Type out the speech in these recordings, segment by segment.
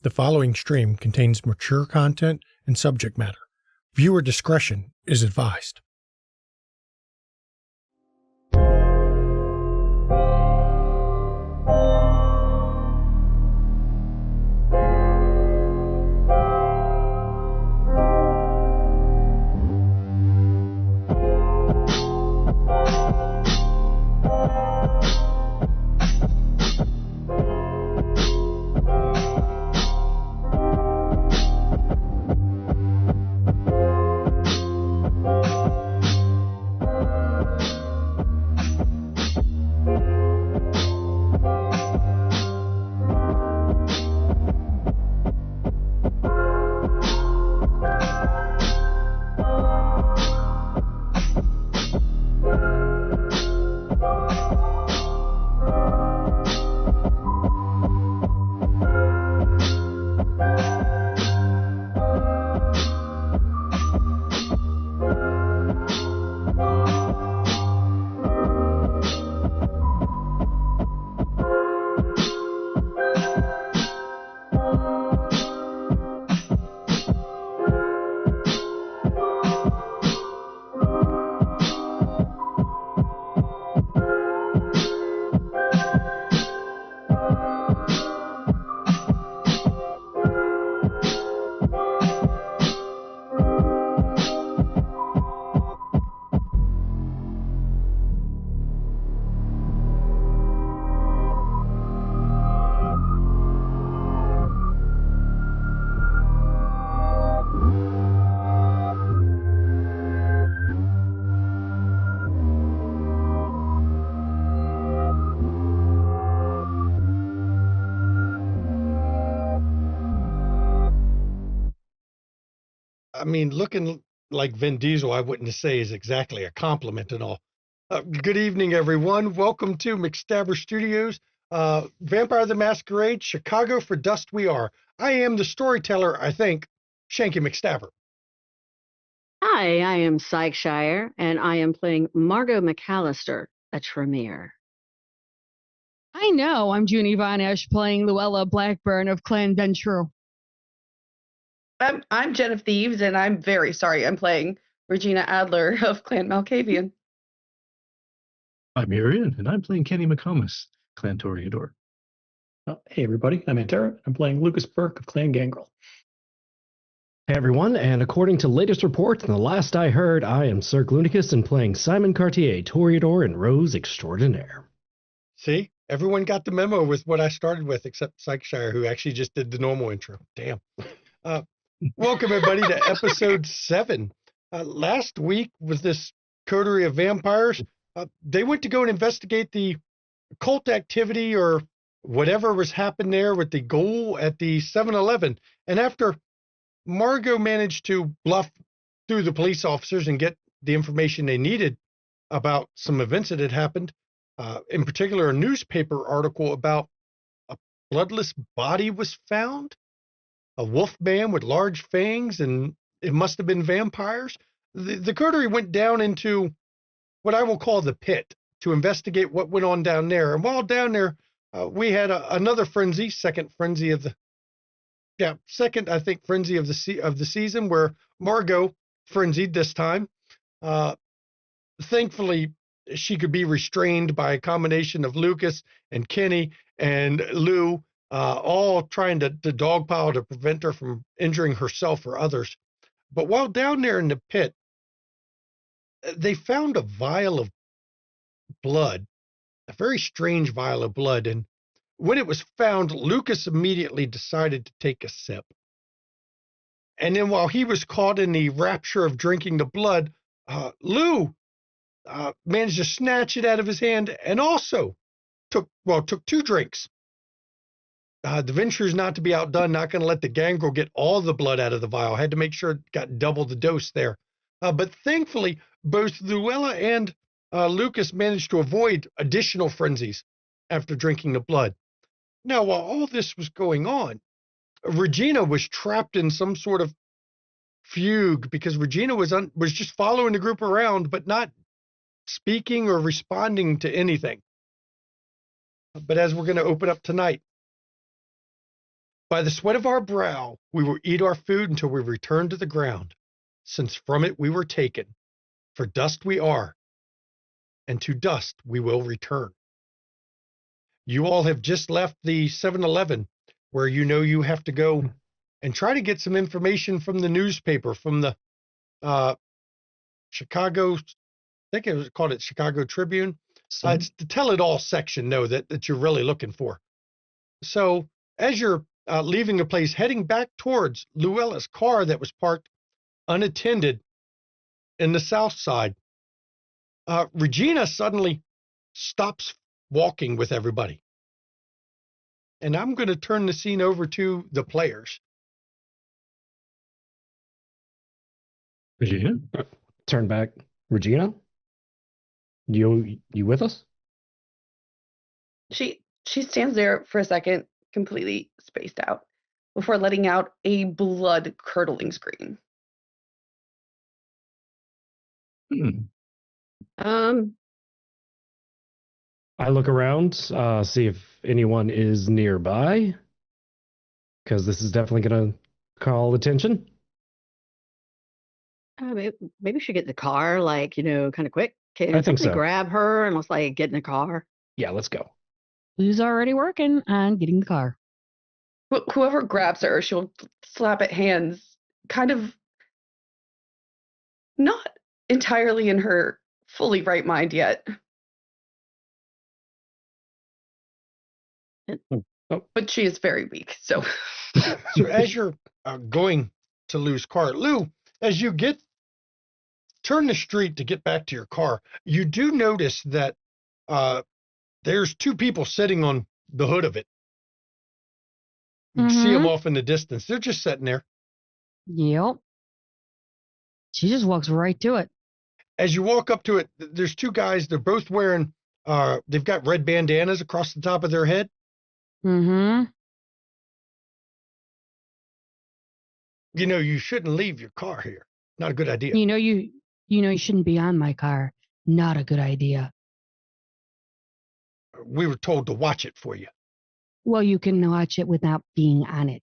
The following stream contains mature content and subject matter. Viewer discretion is advised. I mean, looking like Vin Diesel, I wouldn't say is exactly a compliment and all. Good evening, everyone. Welcome to McStabber Studios, Vampire the Masquerade, Chicago for Dust We Are. I am the storyteller, I think, Shanky McStabber. Hi, I am Sykeshire, and I am playing Margot McAllister, a Tremere. I know, I'm Junie Von Esch playing Luella Blackburn of Clan Ventru. I'm Jen of Thieves, and I'm very sorry. I'm playing Regina Adler of Clan Malkavian. I'm Arian, and I'm playing Kenny McComas, Clan Toreador. Hey everybody, I'm Antera. I'm playing Lucas Burke of Clan Gangrel. Hey everyone, and according to latest reports and the last I heard, I am Sir Glunicus and playing Simon Cartier, Toreador and Rose Extraordinaire. See, everyone got the memo with what I started with, except Sykeshire, who actually just did the normal intro. Damn. Welcome, everybody, to episode 7. Last week was this coterie of vampires. They went to go and investigate the occult activity or whatever was happening there with the goal at the 7-Eleven. And after Margot managed to bluff through the police officers and get the information they needed about some events that had happened, in particular, a newspaper article about a bloodless body was found. A wolf man with large fangs, and it must have been vampires. The coterie went down into what I will call the pit to investigate what went on down there. And while down there, we had another frenzy, second frenzy of the season, where Margot frenzied this time. Thankfully, she could be restrained by a combination of Lucas and Kenny and Lou, all trying to dogpile to prevent her from injuring herself or others. But while down there in the pit, they found a vial of blood, a very strange vial of blood. And when it was found, Lucas immediately decided to take a sip. And then while he was caught in the rapture of drinking the blood, Lou managed to snatch it out of his hand and also took 2 drinks. The Venture's not to be outdone, not going to let the Gangrel get all the blood out of the vial. Had to make sure it got double the dose there. But thankfully, both Luella and Lucas managed to avoid additional frenzies after drinking the blood. Now, while all this was going on, Regina was trapped in some sort of fugue because Regina was just following the group around, but not speaking or responding to anything. But as we're going to open up tonight, By the sweat of our brow, we will eat our food until we return to the ground, since from it we were taken. For dust we are, and to dust we will return. You all have just left the 7-Eleven, where you know you have to go and try to get some information from the newspaper, from the Chicago, I think it was called it Chicago Tribune. It's the tell it all section, that you're really looking for. So as you're leaving the place, heading back towards Luella's car that was parked unattended in the south side, Regina suddenly stops walking with everybody. And I'm going to turn the scene over to the players. Regina? Turn back. Regina? You with us? She stands there for a second, completely spaced out, before letting out a blood-curdling scream. I look around, see if anyone is nearby, because this is definitely going to call attention. Maybe we should get in the car, kind of quick. Can I think somebody so. grab her and let's get in the car? Yeah, let's go. Lou's already working on getting the car. Whoever grabs her, she'll slap at hands, kind of not entirely in her fully right mind yet. But she is very weak, so. So as you're going to Lou's car, Lou, as you turn the street to get back to your car, you do notice that there's two people sitting on the hood of it. You can see them off in the distance. They're just sitting there. Yep. She just walks right to it. As you walk up to it, there's two guys. They're both wearing, they've got red bandanas across the top of their head. Mm-hmm. You know, you shouldn't leave your car here. Not a good idea. You know you shouldn't be on my car. Not a good idea. We were told to watch it for you. Well, you can watch it without being on it.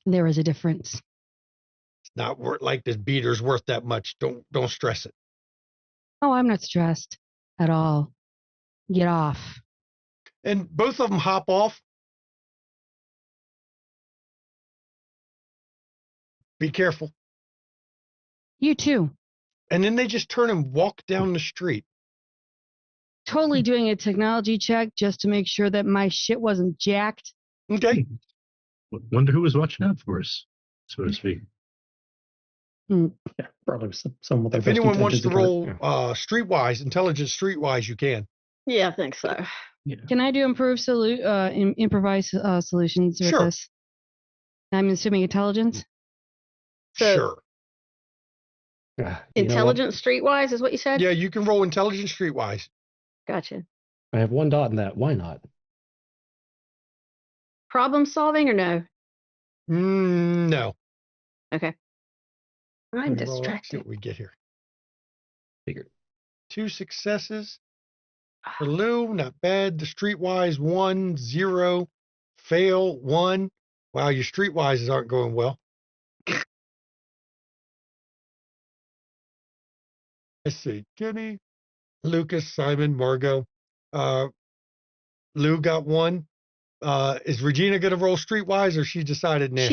There is a difference. It's not like this beater's worth that much. Don't stress it. Oh, I'm not stressed at all. Get off. And both of them hop off. Be careful. You too. And then they just turn and walk down the street. Totally doing a technology check just to make sure that my shit wasn't jacked. Okay. Wonder who was watching out for us, so to speak. Yeah, probably someone with If their best anyone wants intentions to at heart. roll intelligence streetwise, you can. Yeah, I think so. Yeah. Can I do improvise solutions with Sure. this? I'm assuming intelligence. So- Sure. You know what? Intelligence streetwise is what you said? Yeah, you can roll intelligence streetwise. Gotcha. I have 1 dot in that. Why not? Problem solving or no? No. Okay. I'm Let me roll it, see distracted. what we get here. Figured. 2 successes. For Lou, not bad. The streetwise 1, 0. Fail 1. Wow, your streetwises aren't going well. Let's see. Kenny, Lucas, Simon, Margot. Lou got 1. Is Regina going to roll streetwise, or she decided now?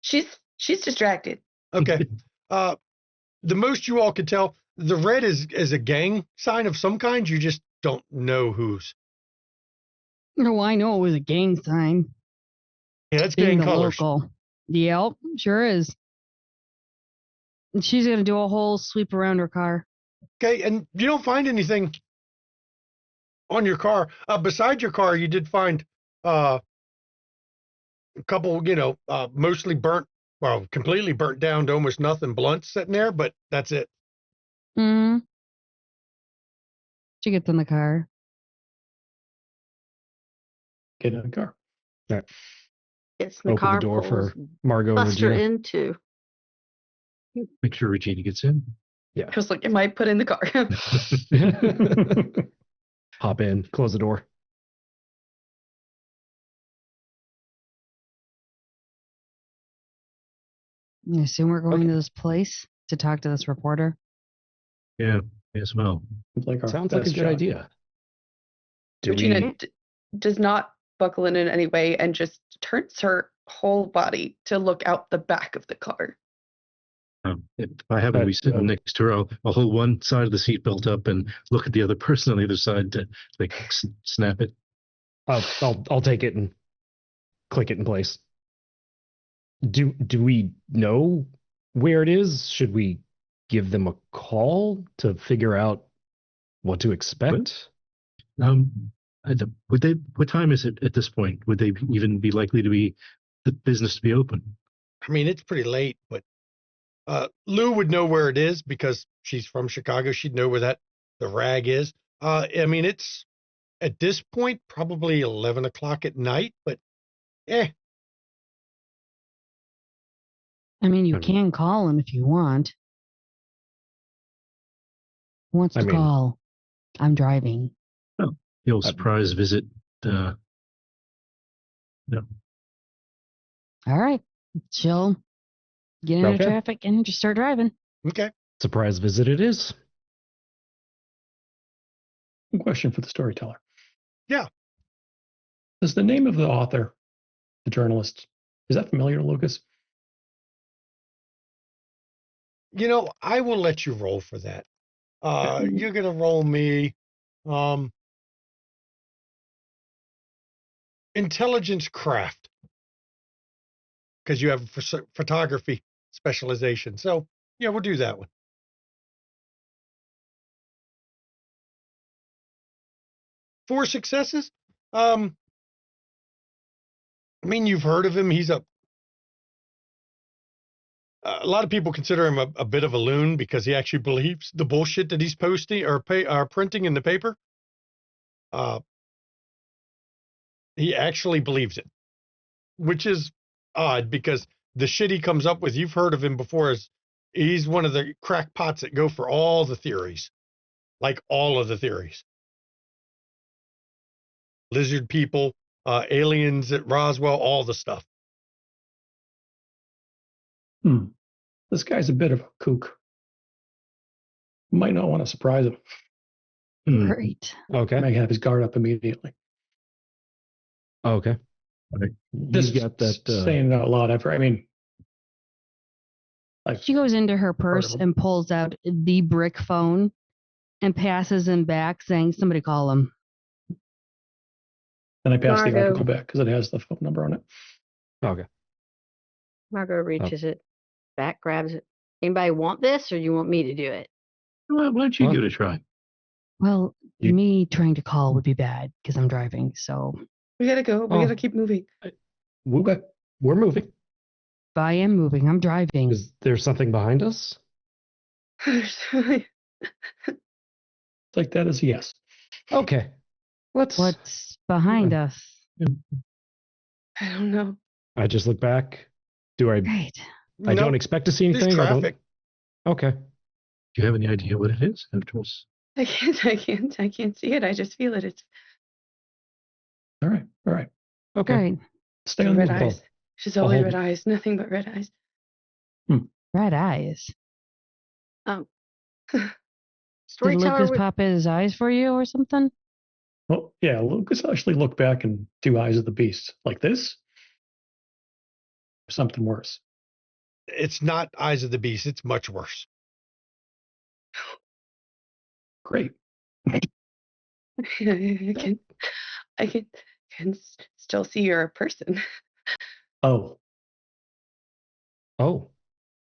She's distracted. Okay. The most you all could tell, the red is a gang sign of some kind. You just don't know whose. No, I know it was a gang sign. Yeah, that's Being gang the colors. local. Yep, sure is. And she's gonna do a whole sweep around her car. Okay, and you don't find anything on your car. Beside your car, you did find a couple, mostly burnt, well, completely burnt down to almost nothing blunts sitting there, but that's it. Hmm. She gets in the car. Get in the car. It's in the Open car. the door pulls for Margot and Buster Regina. into. Make sure Regina gets in. I was like, am I put in the car? Hop in, close the door. I assume we're going Okay. to this place to talk to this reporter. Yeah, as well. It's like our Sounds like a best good shot. idea. Do Regina we? does not buckle in any way and just turns her whole body to look out the back of the car. If I happen to be sitting Oh. next to her, I'll hold one side of the seatbelt up and look at the other person on the other side to like snap it. I'll take it and click it in place. Do we know where it is? Should we give them a call to figure out what to expect? Would they? What time is it at this point? Would they even be likely to be the business to be open? I mean, it's pretty late, but Lou would know where it is because she's from Chicago. She'd know where the rag is. I mean, it's at this point probably 11 o'clock at night, but I mean, you can call him if you want. Who wants to call? I'm driving. Oh, the old surprise visit. No. All right. Chill. Get into Okay. traffic and just start driving. okay. Surprise visit it is. Question for the storyteller. Yeah. Is the name of the author, the journalist, is that familiar to Lucas? You know, I will let you roll for that. You're gonna roll me intelligence craft because you have photography specialization. So yeah, we'll do that one. Four successes. I mean, you've heard of him. He's a lot of people consider him a bit of a loon because he actually believes the bullshit that he's posting or printing in the paper. He actually believes it, which is odd because the shit he comes up with, you've heard of him before, is he's one of the crackpots that go for all the theories, like all of the theories. Lizard people, aliens at Roswell, all the stuff. This guy's a bit of a kook. Might not want to surprise him. Great. Okay. Might have his guard up immediately. Okay. This He's got that. saying it out loud. I mean, like, She goes into her purse Part of and pulls out the brick phone and passes him back, saying, "Somebody call him." and I passed the Margot. article back because it has the phone number on it. Okay. Margot reaches it back, grabs it. Anybody want this, or you want me to do it? Why don't you Well, give it a try? Well, You- me trying to call would be bad because I'm driving. So We gotta go. We Oh. gotta keep moving. We're moving. if I am moving, I'm driving. Is there something behind us? It's like that is a yes. Okay. What's behind us? I don't know. I just look back. I Right. don't expect to see There's anything. traffic. Okay. Do you have any idea what it is? I can't see it. I just feel it. It's All right. Okay. Right. Stay on the red move. eyes. She's I'll only hold red it. eyes. Nothing but red eyes. Red eyes. Did Storyteller, Lucas pop his eyes for you or something? Well, yeah, Lucas actually looked back and two eyes of the beast like this. Something worse. It's not Eyes of the Beast. It's much worse. Great. I can still see you're a person. Oh,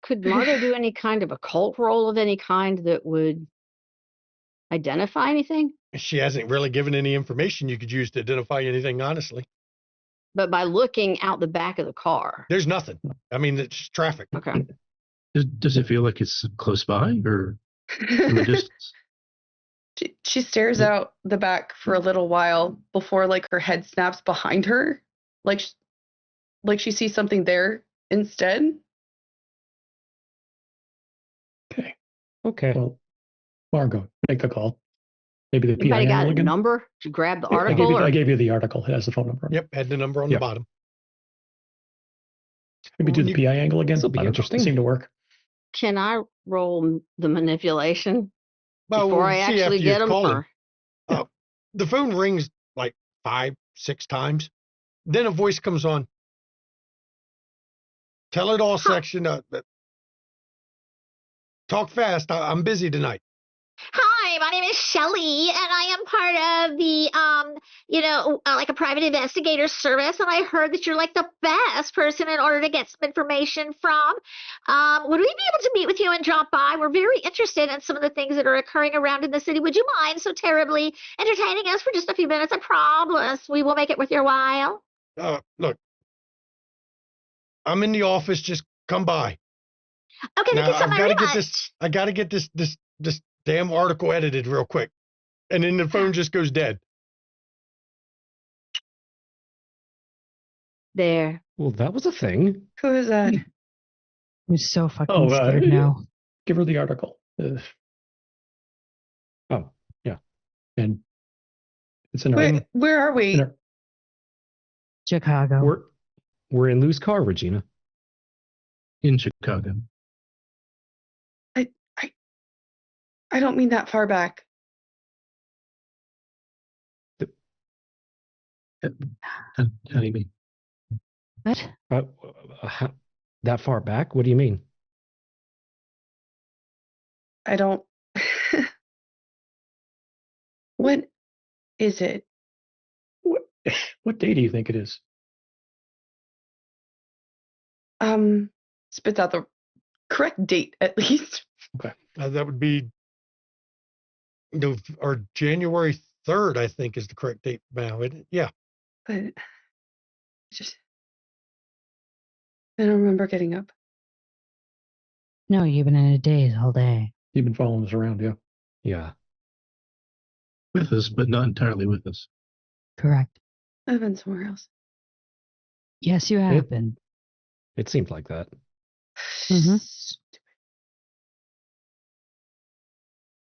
could Margot do any kind of occult roll of any kind that would identify anything? She hasn't really given any information you could use to identify anything, honestly. But by looking out the back of the car. There's nothing. I mean, it's traffic. Okay. Does it feel like it's close by or from a distance? She stares out the back for a little while before, like, her head snaps behind her, like she sees something there instead. okay. well, Margot, make the call. Maybe the Anybody PI got a again. number? Did you grab the Yeah, article? I gave you the article. It has the phone number. Yep, had the number on Yep. the bottom. Maybe do When the PI angle again. This'll be I don't know. interesting. It seemed to work. Can I roll the manipulation Well, before we'll I see actually after you get them? call him. Or The phone rings like 5, 6 times. Then a voice comes on. Tell it all, section. Talk fast. I'm busy tonight. Hi, my name is Shelly, and I am part of the, like a private investigator service. And I heard that you're like the best person in order to get some information from. Would we be able to meet with you and drop by? We're very interested in some of the things that are occurring around in the city. Would you mind so terribly entertaining us for just a few minutes? I promise we will make it worth your while. Look, I'm in the office. Just come by. Okay, thank Now you so I've got very to get much. this. I got to get this damn article edited real quick, and then the phone just goes dead. there. Well, that was a thing. Who is that? I'm so fucking Oh, scared now. Give her the article. Oh, yeah. And it's in her. Where are in we? her- Chicago. We're in Lou's car, Regina. In Chicago. I don't mean that far back. How do you mean? What? That far back? What do you mean? I don't. When is it? What day do you think it is? Spits out the correct date at least. That would be or January 3rd, I think, is the correct date now, isn't it? Yeah. But just I don't remember getting up. No, you've been in a daze all day. You've been following us around, yeah. Yeah. With us, but not entirely with us. Correct. I've been somewhere else. Yes, you have been. It seemed like that. Mhm.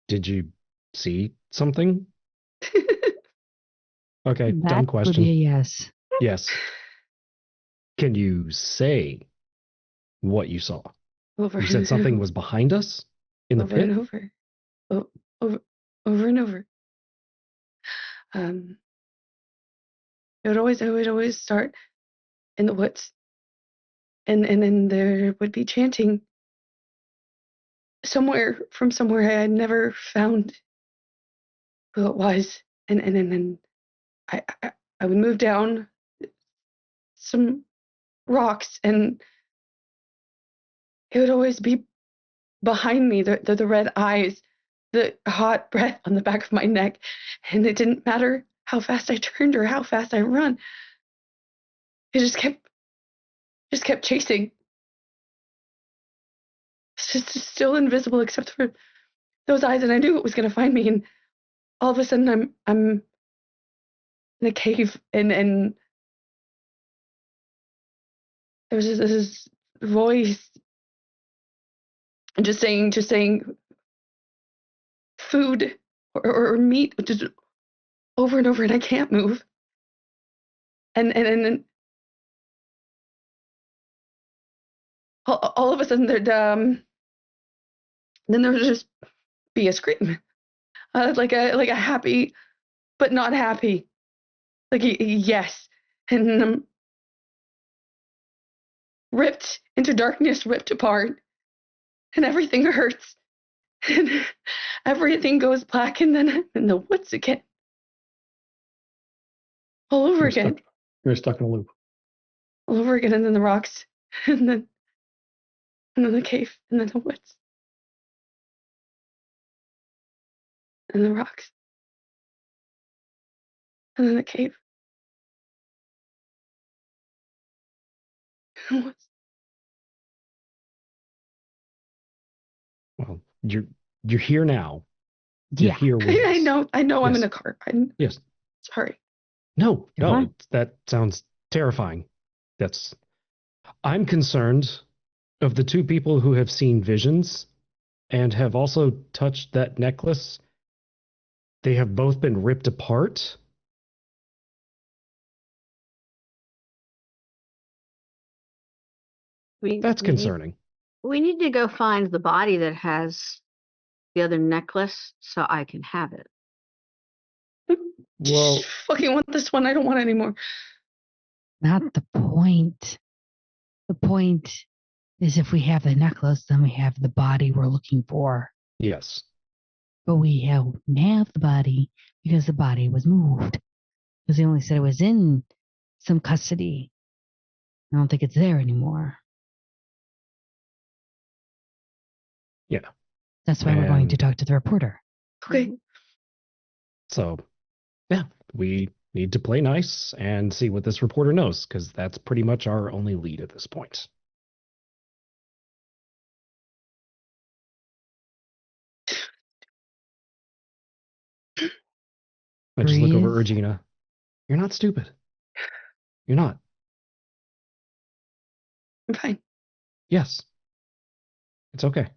Did you see something? Okay, That dumb would question. be a yes. Yes. Can you say what you saw? Over You said and something over, was behind us in the over pit? and over. Over and over. It would always start in the woods. And then there would be chanting from somewhere I had never found who it was. And then I would move down some rocks, and it would always be behind me, the red eyes, the hot breath on the back of my neck. And it didn't matter how fast I turned or how fast I run. It just kept chasing. It's just still invisible except for those eyes, and I knew it was going to find me. And all of a sudden, I'm in a cave, and there was this voice just saying food or meat, just over and over, and I can't move. And all of a sudden, then there would just be a scream, like a happy but not happy, like yes, and ripped into darkness, ripped apart, and everything hurts, and everything goes black, and then in the woods again, all over again, You're stuck in a loop. all over again, and then the rocks, and then the cave, and then the woods, and the rocks, and then the cave, and the woods. Well, you're here now. You're Yeah. here with us. I know. I'm Yes. in a car. Yes. Sorry. No, You're fine. that sounds terrifying. I'm concerned of the two people who have seen visions and have also touched that necklace. They have both been ripped apart. That's concerning. We need to go find the body that has the other necklace so I can have it. Well, fucking want this one. I don't want it anymore. Not the point. The point is if we have the necklace, then we have the body we're looking for. yes. But we don't have the body because the body was moved. Because they only said it was in some custody. I don't think it's there anymore. Yeah. That's why we're going to And- talk to the reporter. Okay. So, yeah, we need to play nice and see what this reporter knows, because that's pretty much our only lead at this point. I just look over at Breathe. Regina. You're not stupid. You're not. I'm fine. Yes. It's okay.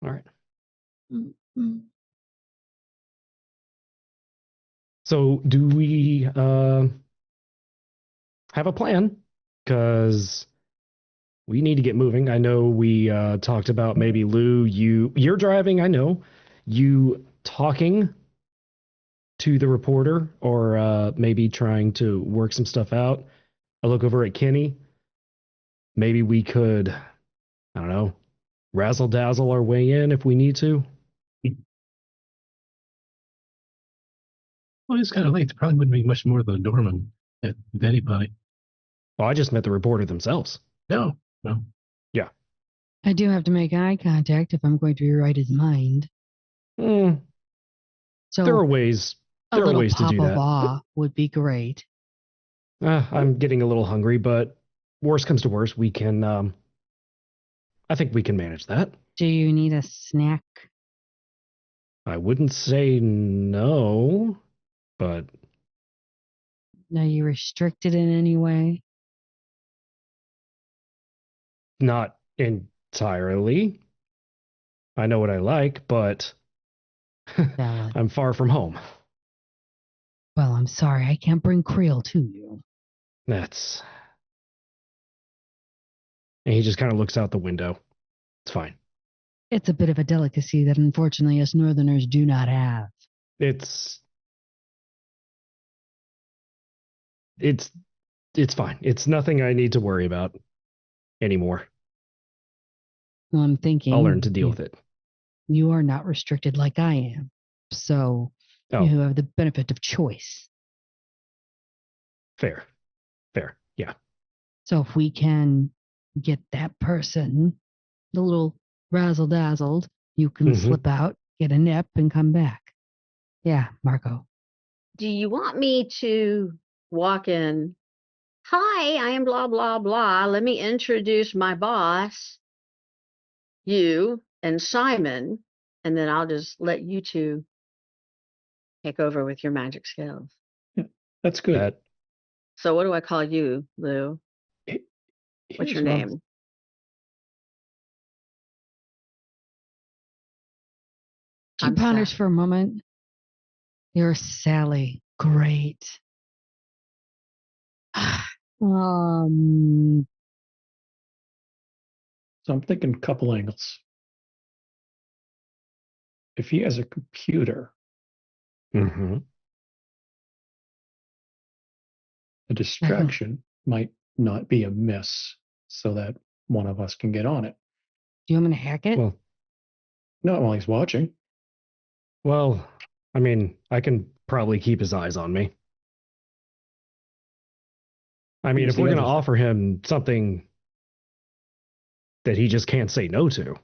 All right. Mm-hmm. So do we have a plan? Because we need to get moving. I know we talked about maybe Lou, you're driving, I know. You talking to the reporter or maybe trying to work some stuff out. I look over at Kenny. Maybe we could, I don't know, razzle dazzle our way in if we need to. Well, it's kind of late. There probably wouldn't be much more than a doorman, if anybody. Oh, I just met the reporter themselves. No. I do have to make eye contact if I'm going to rewrite his mind. Hmm, So there are ways. a There are little ways to pop do of that. awe would be great. I'm getting a little hungry, but worst comes to worst, we can. I think we can manage that. Do you need a snack? I wouldn't say no, but Are you restricted in any way? not entirely. I know what I like, but Valid. I'm far from home. Well, I'm sorry, I can't bring Creel to you. That's. And he just kind of looks out the window. It's fine. It's a bit of a delicacy that unfortunately us Northerners do not have. It's fine. It's nothing I need to worry about anymore. Well, I'm thinking I'll learn to deal with it. you are not restricted like I am. So Oh, you have the benefit of choice. fair. Fair. Yeah. So if we can get that person, the little razzle dazzled, you can Mhm. slip out, get a nip, and come back. Yeah, Marco. Do you want me to walk in? Hi, I am blah, blah, blah. Let me introduce my boss, you, and Simon, and then I'll just let you two take over with your magic skills. That's good. That So what do I call you, Lou? What's Here's your what I'm- name? She I'm ponders Sally. for a moment. You're Sally. Great. um, So I'm thinking couple angles. If he has a computer, mhm. a distraction might not be amiss so that one of us can get on it. do you want me to hack it? Not while he's watching. Well, I mean, I can probably keep his eyes on me. I mean, Here's if we're the going to other thing. offer him something that he just can't say no to.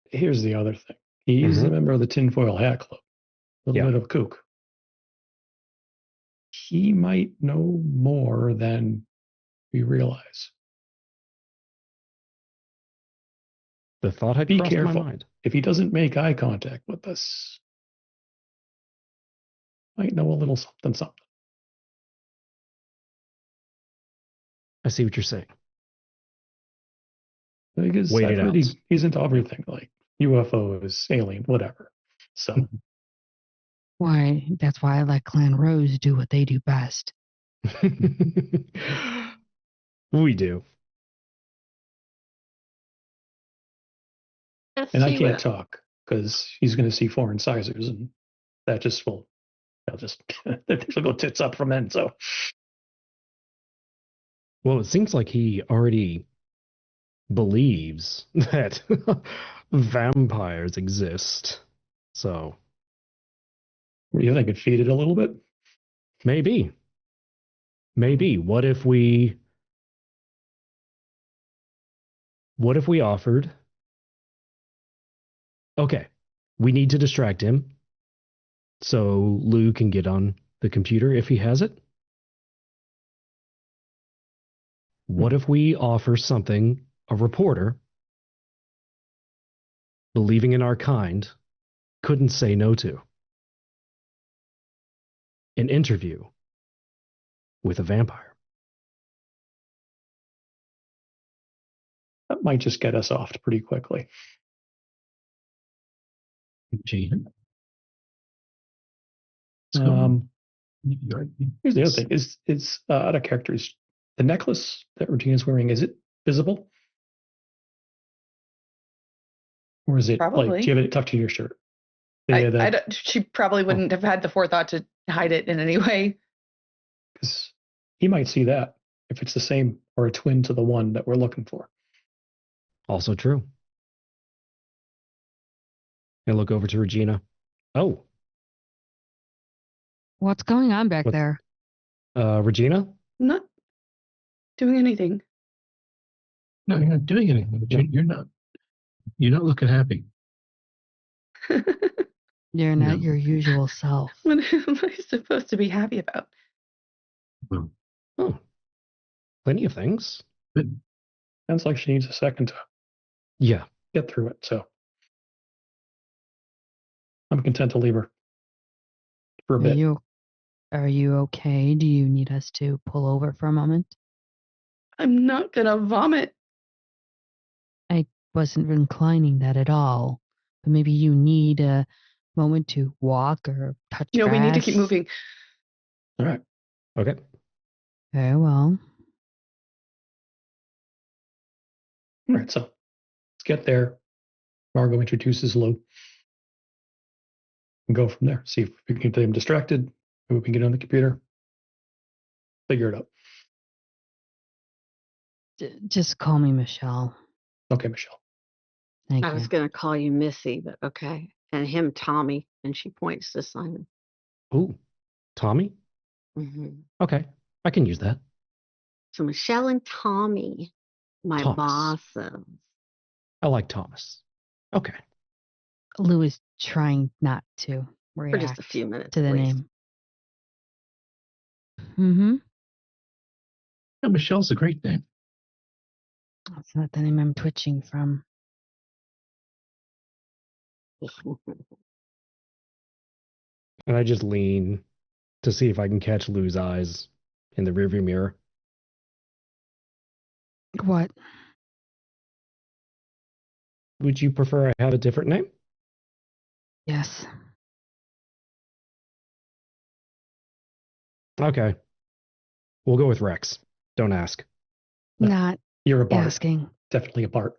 Here's the other thing. He's a Mhm. member of the Tinfoil Hat Club. A little Yeah. bit of a kook. He might know more than we realize. The thought had Be crossed my careful. mind. If he doesn't make eye contact with us, might know a little something, something. I see what you're saying. Because Wait I've it heard out. he's into everything, like UFOs, alien, whatever. So Why? That's why I let Clan Rose do what they do best. We do. Let's And I see can't what talk because he's going to see foreign sizers, and that just will, they'll just, they'll go tits up from then. So, Well, it seems like he already believes that vampires exist. So you think I could feed it a little bit? maybe. Maybe. What if we offered? Okay. We need to distract him so Lou can get on the computer if he has it. What if we offer something a reporter, believing in our kind, couldn't say no to? An interview with a vampire. That might just get us off pretty quickly. Gee. Here's the other thing: is out of characters. The necklace that Regina's wearing, is it visible, or is it like? Probably. Do you have it tucked in your shirt? She probably wouldn't have had the forethought to hide it in any way. Because he might see that if it's the same or a twin to the one that we're looking for. Also true. I look over to Regina. Oh, What's going on back What- there? Regina? I'm not doing anything. No, you're not doing anything. But you're not. You're not looking happy. You're not No. your usual self. What am I supposed to be happy about? Well, Oh, plenty of things. but Sounds like she needs a second to Yeah. get through it. So I'm content to leave her for a Are bit. are you okay? Do you need us to pull over for a moment? I'm not gonna vomit. I wasn't inclining that at all. But maybe you need a moment to walk or touch No, we need to keep grass. moving. All right. Okay. Very well. All right. So let's get there. Margot introduces Lou and go from there. See if we can get them distracted. Maybe we can get on the computer. Figure it out. Just call me Michelle. Okay, Michelle. Thank I you. was going to call you Missy, but okay. And him Tommy. And she points to Simon. Ooh, Tommy? Hmm. Okay. I can use that. So Michelle and Tommy, my Thomas. bosses. I like Thomas. Okay. Lou is trying not to For react just a few minutes. to the at least. name. Mm-hmm. no, Michelle's a great name. That's not the name I'm twitching from. And I just lean to see if I can catch Lou's eyes in the rearview mirror. What? Would you prefer I have a different name? Yes. Okay. We'll go with Rex. Don't ask. No. Not You're a Bart. asking. Definitely a Bart.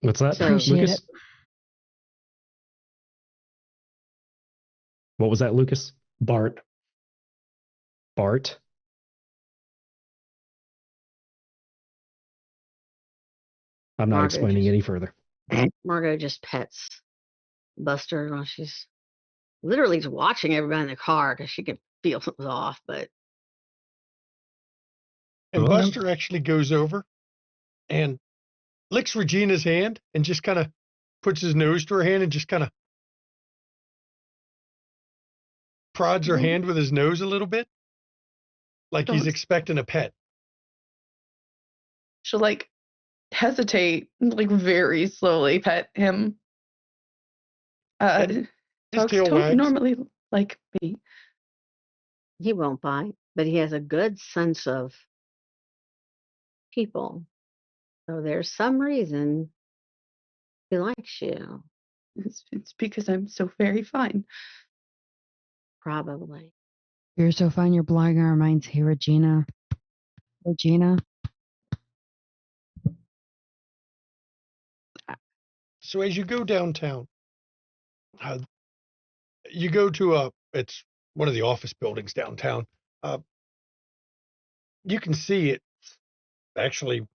What's that, So- Appreciate Lucas? it. What was that, Lucas? Bart. Bart? I'm not Margo explaining just- any further. Margot just pets Buster while she's literally just watching everybody in the car because she can feel something's off. But And Well, Buster actually goes over and licks Regina's hand and just kind of puts his nose to her hand and just kind of prods her hand with his nose a little bit, like he's Don't- expecting a pet. She'll like hesitate, like very slowly pet him. And his Dogs tail don't wags. normally like me. he won't bite. But he has a good sense of people. So there's some reason he likes you. It's because I'm so very fine. Probably. You're so fine. You're blowing our minds. Hey, Regina. Regina. So as you go downtown, uh, you go to it's one of the office buildings downtown. Uh, you can see it actually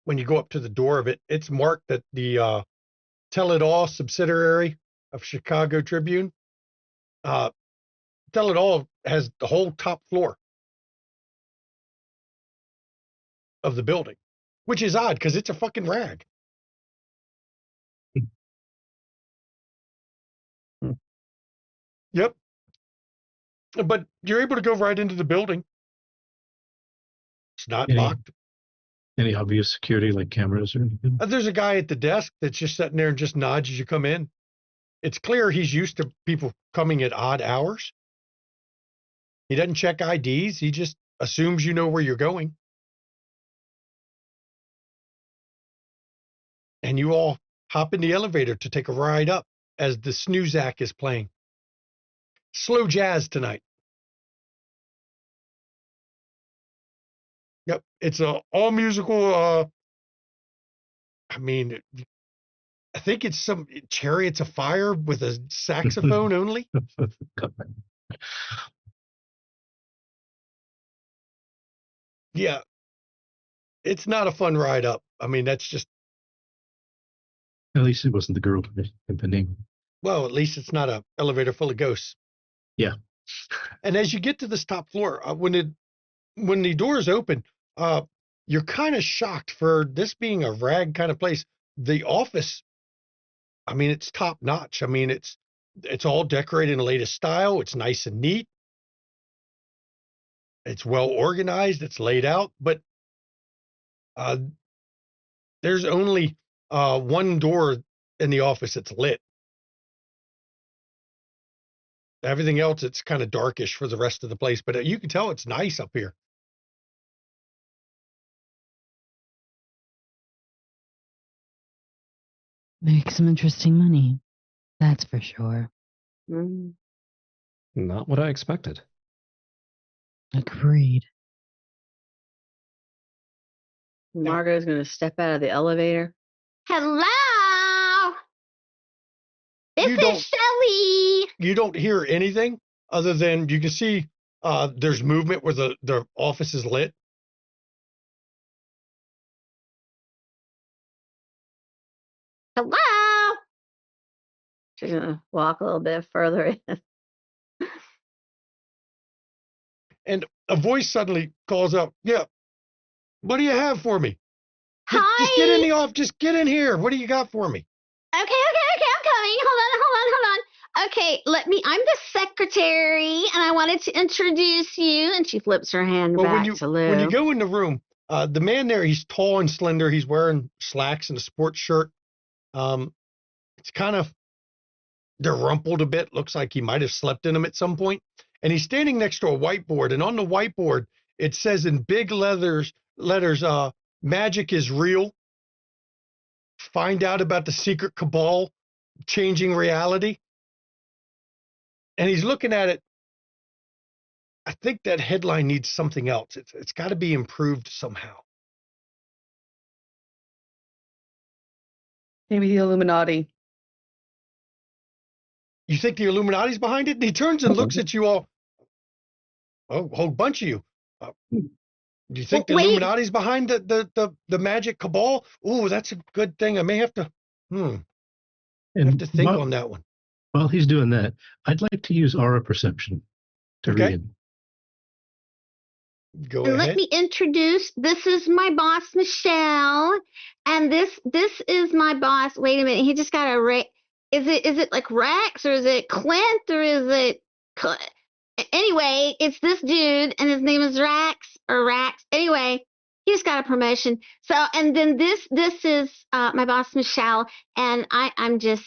when you go up to the door of it. It's marked that the Tell It All subsidiary of Chicago Tribune. Tell It All has the whole top floor of the building, which is odd because it's a fucking rag. Yep. But you're able to go right into the building. It's not locked. Any obvious security like cameras or anything? There's a guy at the desk that's just sitting there and just nods as you come in. It's clear he's used to people coming at odd hours. He doesn't check IDs. He just assumes you know where you're going. And you all hop in the elevator to take a ride up as the Snoozak is playing. Slow jazz tonight. Yep. It's a all musical, I mean, I think it's some Chariots of Fire with a saxophone only. Yeah. It's not a fun ride up. I mean, that's just. At least it wasn't the girl in the name. Well, at least it's not an elevator full of ghosts. Yeah. And as you get to this top floor, when the doors open, you're kind of shocked for this being a rag kind of place. The office, I mean, it's top notch. I mean, it's all decorated in the latest style. It's nice and neat. It's well organized. It's laid out, but there's only one door in the office that's lit. Everything else, it's kind of darkish for the rest of the place, but you can tell it's nice up here. Make some interesting money. That's for sure. Mm. Not what I expected. Agreed. Margot's going to step out of the elevator. Hello. This is Shelly. You don't hear anything other than you can see there's movement where the office is lit. Hello. She's going to walk a little bit further in. And a voice suddenly calls out, "Yeah, what do you have for me? Hi. Just get in the office. Just get in here. What do you got for me?" Okay, I'm coming. Hold on. Okay, I'm the secretary, and I wanted to introduce you. And she flips her hand back to Lou. When you go in the room, the man there, he's tall and slender. He's wearing slacks and a sports shirt. It's kind of, they're rumpled a bit. Looks like he might have slept in them at some point. And he's standing next to a whiteboard. And on the whiteboard, it says in big letters, magic is real. Find out about the secret cabal changing reality. And he's looking at it. I think that headline needs something else. It's got to be improved somehow. Maybe the Illuminati. You think the Illuminati's behind it? And he turns and looks at you all. Oh, a whole bunch of you. Do you think the Illuminati's behind the magic cabal? Oh, that's a good thing. I may have to. Have to think on that one. While he's doing that, I'd like to use aura perception to read. Go ahead. Let me introduce. This is my boss, Michelle, and this is my boss. Wait a minute. He just got a Is it like Rex or is it Clint or is it? Anyway, it's this dude, and his name is Rax. Anyway, he just got a promotion. So, and then this is my boss, Michelle, and I'm just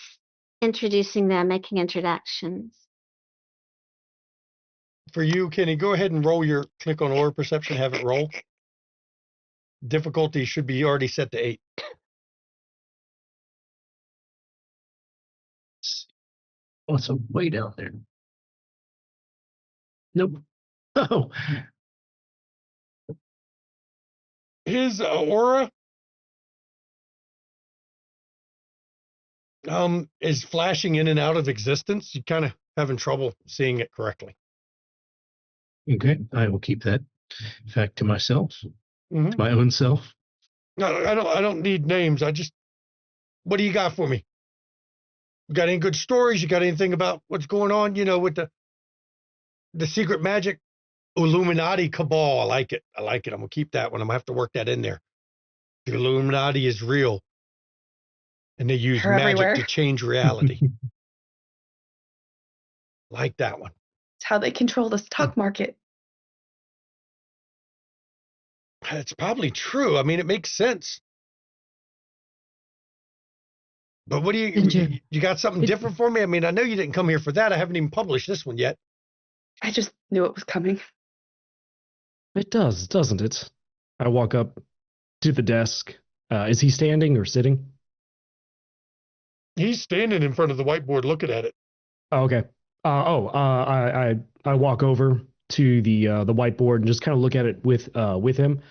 introducing them, making introductions. For you, Kenny, go ahead and roll your click on aura perception. Have it roll. Difficulty should be already set to 8. Oh, it's way down there. Nope. Oh, His aura is flashing in and out of existence. You're kind of having trouble seeing it correctly. okay. I will keep that fact to myself, Mhm. to my own self. No, I don't need names. What do you got for me? You got any good stories? You got anything about what's going on, with the secret magic Illuminati cabal? I like it. I'm gonna keep that one. I'm gonna have to work that in there. The Illuminati is real, and they use They're magic everywhere. to change reality. Like that one. It's how they control the stock market. It's probably true. I mean, it makes sense. But what do Ginger. you got something different for me? I mean, I know you didn't come here for that. I haven't even published this one yet. I just knew it was coming. It does, doesn't it? I walk up to the desk. Is he standing or sitting? He's standing in front of the whiteboard looking at it. Oh, okay. I walk over to the whiteboard and just kind of look at it with him,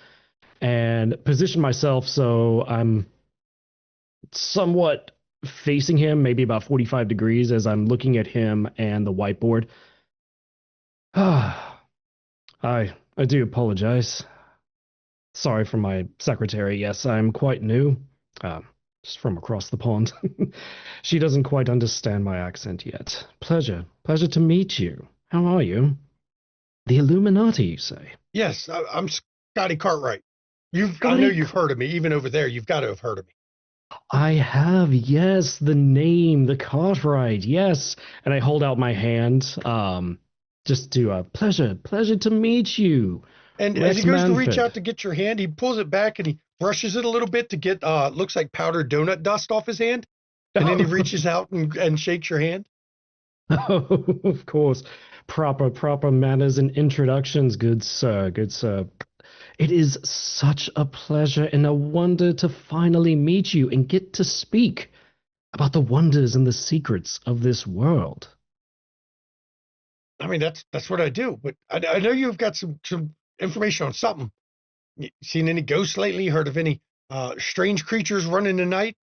and position myself so I'm somewhat facing him, maybe about 45 degrees, as I'm looking at him and the whiteboard. I do apologize. Sorry for my secretary. Yes, I'm quite new. Just from across the pond. She doesn't quite understand my accent yet. Pleasure to meet you. How are you? The Illuminati, you say? Yes, I'm Scotty Cartwright. I know Scotty you've heard of me, even over there. You've got to have heard of me. I have, yes, the name, the Cartwright, yes. And I hold out my hand, just to, pleasure to meet you. And Rex as he goes to reach Manford. out to get your hand, he pulls it back and he brushes it a little bit to get looks like powdered donut dust off his hand. And then he reaches out and shakes your hand. Oh, of course. Proper manners and introductions, good sir, good sir. It is such a pleasure and a wonder to finally meet you and get to speak about the wonders and the secrets of this world. I mean, that's what I do. But I know you've got some information on something. You seen any ghosts lately? Heard of any strange creatures running the night?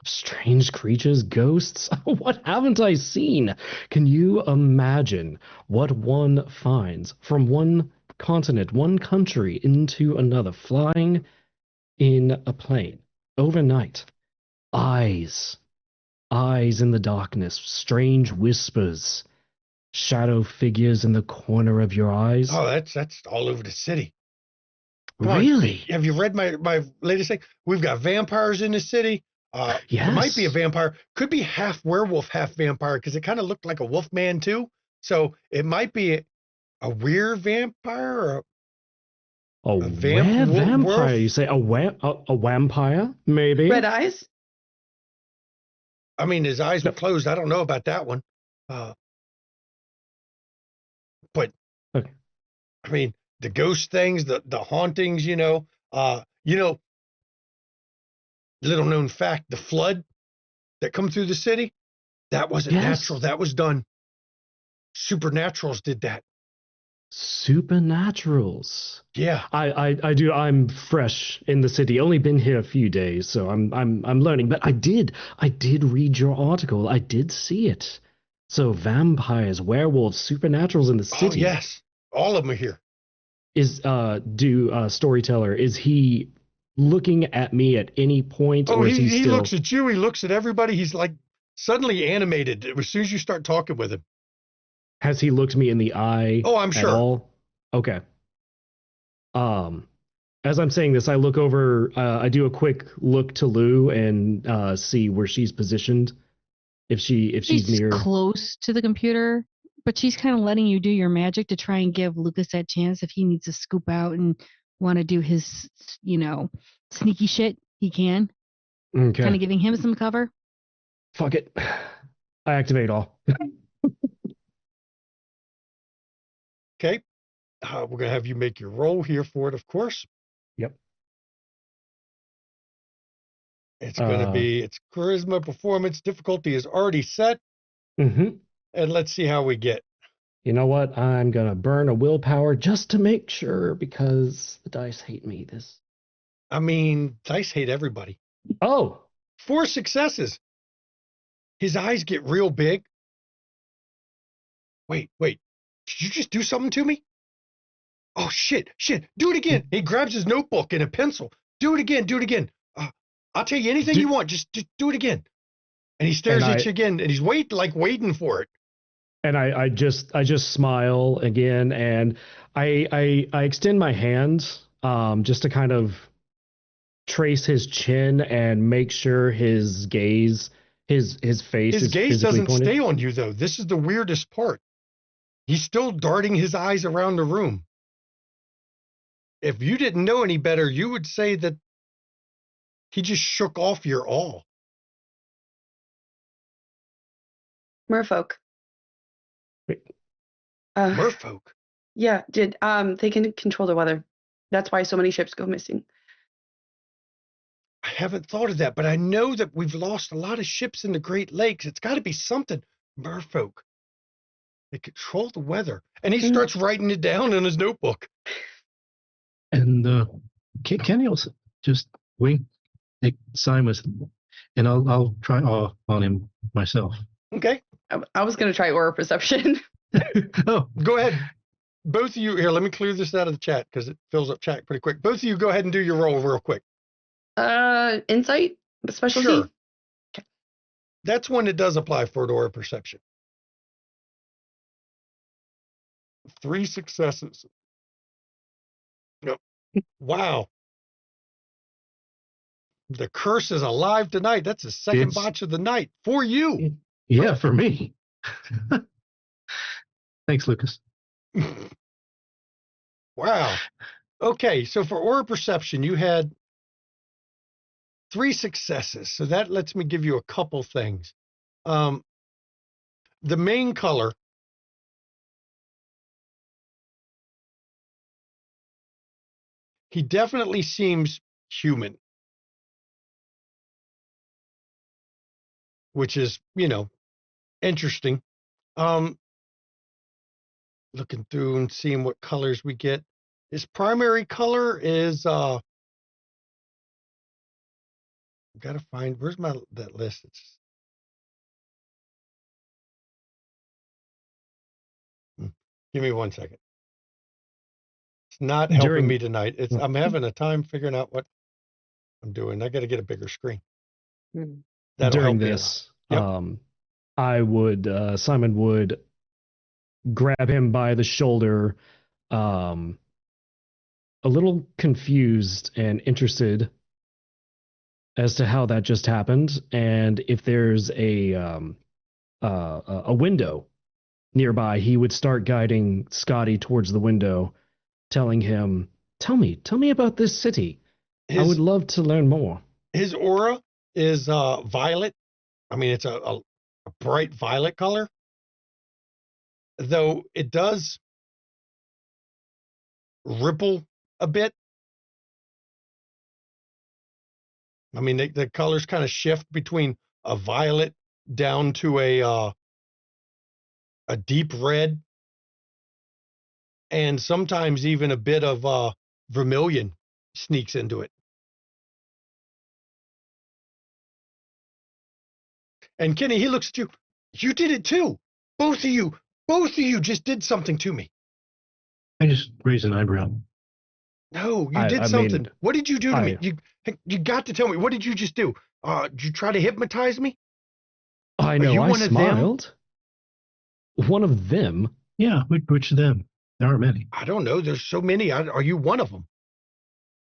Strange creatures, ghosts? What haven't I seen? Can you imagine what one finds from one continent, one country into another, flying in a plane overnight? Eyes in the darkness, strange whispers, shadow figures in the corner of your eyes. Oh, that's all over the city. Come on. Really? Have you read my latest thing? We've got vampires in the city. There might be a Yes. vampire. Could be half werewolf, half vampire, because it kind of looked like a wolf man too. So it might be a weird vampire or A vamp- vampire, wolf. you say? A vampire? Maybe? Red eyes? I mean, his eyes were closed. I don't know about that one. But Okay. I mean, the ghost things, the hauntings, little known fact, the flood that come through the city, that wasn't Yes. natural. That was done. Supernaturals did that. Supernaturals. Yeah. I do. I'm fresh in the city. Only been here a few days, so I'm learning. But I did read your article. I did see it. So vampires, werewolves, supernaturals in the Oh, city. yes. All of them are here. Is storyteller, is he looking at me at any point, Oh, or is he he still? looks at you. He looks at everybody. He's like suddenly animated as soon as you start talking with him. Has he looked me in the eye? Oh, I'm at sure. all? Okay. As I'm saying this, I look over. I do a quick look to Lou and see where she's positioned. If she's She's near. close to the computer, but she's kind of letting you do your magic to try and give Lucas that chance if he needs to scoop out and want to do his, sneaky shit. He can. Okay. Kind of giving him some cover. Fuck it. I activate all. Okay. We're going to have you make your roll here for it, of course. Yep. It's going to be, it's charisma, performance, difficulty is already set. Mm-hmm. and let's see how we get. You know what? I'm gonna burn a willpower just to make sure because the dice hate me. I mean, dice hate everybody. Oh, 4 successes. His eyes get real big. Wait. Did you just do something to me? Oh, shit. Do it again. He grabs his notebook and a pencil. Do it again. I'll tell you anything you want. Just do it again. And he stares at you again, and he's waiting for it. And I just smile again, and I extend my hand just to kind of trace his chin and make sure his gaze, his face, His is gaze physically doesn't pointed. stay on you, though. This is the weirdest part. He's still darting his eyes around the room. If you didn't know any better, you would say that he just shook off your awe. Merfolk. Wait. Merfolk? Yeah, they can control the weather. That's why so many ships go missing. I haven't thought of that, but I know that we've lost a lot of ships in the Great Lakes. It's got to be something. Merfolk. They control the weather. And he starts writing it down in his notebook. And Kenny will just wink at Simus, and I'll try on him myself. Okay. I was going to try aura perception. Oh, go ahead. Both of you, here, let me clear this out of the chat because it fills up chat pretty quick. Both of you go ahead and do your roll real quick. Insight? Specialty? Sure. Okay. That's when it does apply for aura perception. 3 successes. Yep. Wow. The curse is alive tonight. That's the second botch of the night for you. Yeah, for me. Thanks, Lucas. Wow. Okay, so for aura perception, you had 3 successes. So that lets me give you a couple things. The main color, he definitely seems human, which is, interesting. Looking through and seeing what colors we get. His primary color is gotta find, where's that list? Give me 1 second. It's not helping me tonight. I'm having a time figuring out what I'm doing. I got to get a bigger screen. That'll During help this, me a lot. Yep. Simon would grab him by the shoulder, a little confused and interested as to how that just happened, and if there's a window nearby, he would start guiding Scotty towards the window, telling him, Tell me about this city. I would love to learn more." His aura is violet. I mean, it's a bright violet color, though it does ripple a bit. I mean, the colors kind of shift between a violet down to a deep red, and sometimes even a bit of vermilion sneaks into it. And Kenny, he looks at you. You did it too. Both of you just did something to me. I just raised an eyebrow. No, you did something. What did you do to me? You got to tell me. What did you just do? Did you try to hypnotize me? I know. I smiled. One of them? Yeah, which of them? There aren't many. I don't know. There's so many. Are you one of them?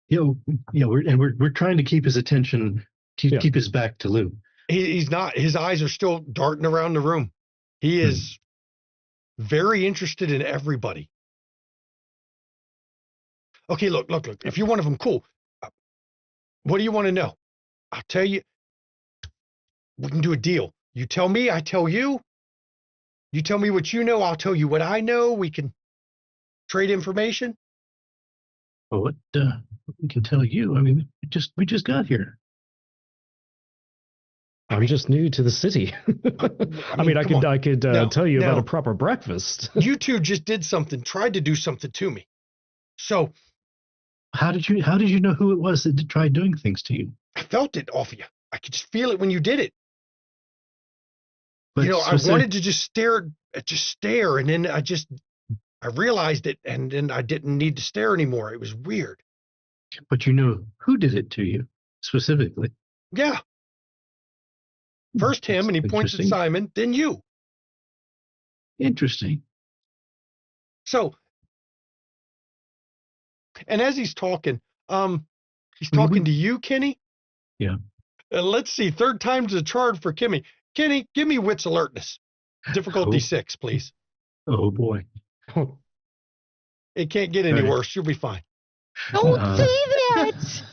We're trying to keep his attention, keep his back to Lou. He's not. His eyes are still darting around the room. He is very interested in everybody. Okay, look. If you're one of them, cool. What do you want to know? I'll tell you. We can do a deal. You tell me, I tell you. You tell me what you know, I'll tell you what I know. We can trade information. Well, what we can tell you? I mean, we just got here. I'm just new to the city. I mean, come on. I could No, tell you about no. a proper breakfast. You two just did something, tried to do something to me. So How did you know who it was that tried doing things to you? I felt it off of you. I could just feel it when you did it. But I wanted to just stare, and then I realized it, and then I didn't need to stare anymore. It was weird. But you know who did it to you specifically. Yeah. First him, and he points at Interesting. Simon, then you. Interesting. So, and as he's talking, he's I mean, talking to you, Kenny. Yeah. Let's see, third time's the charm for Kimmy. Kenny, give me wits alertness. Difficulty 6, please. Oh boy. It can't get any worse. You'll be fine. Don't say that.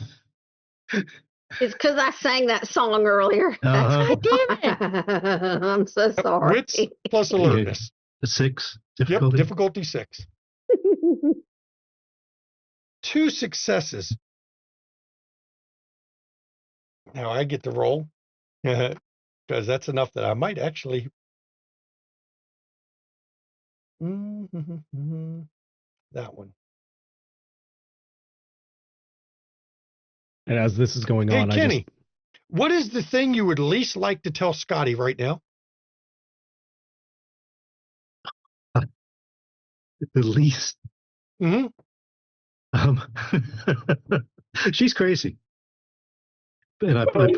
It's because I sang that song earlier. Uh-huh. Damn it. I'm so sorry. Wits plus alertness. 6 Yep, difficulty. difficulty 6. 2 successes. Now I get to roll because that's enough that I might actually. That one. And as this is going Hey, on, Kenny, what is the thing you would least like to tell Scotty right now? The least. Mm-hmm. She's crazy. And I point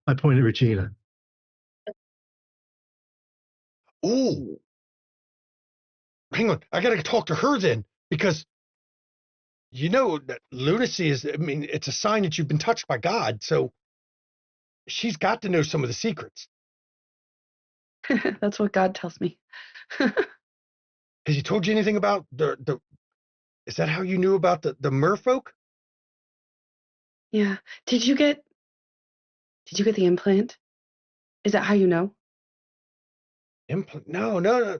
at Regina. Ooh. Hang on. I got to talk to her then, because that lunacy is, it's a sign that you've been touched by God. So she's got to know some of the secrets. That's what God tells me. Has he told you anything about is that how you knew about the merfolk? Yeah. Did you get the implant? Is that how you know? Implant? No.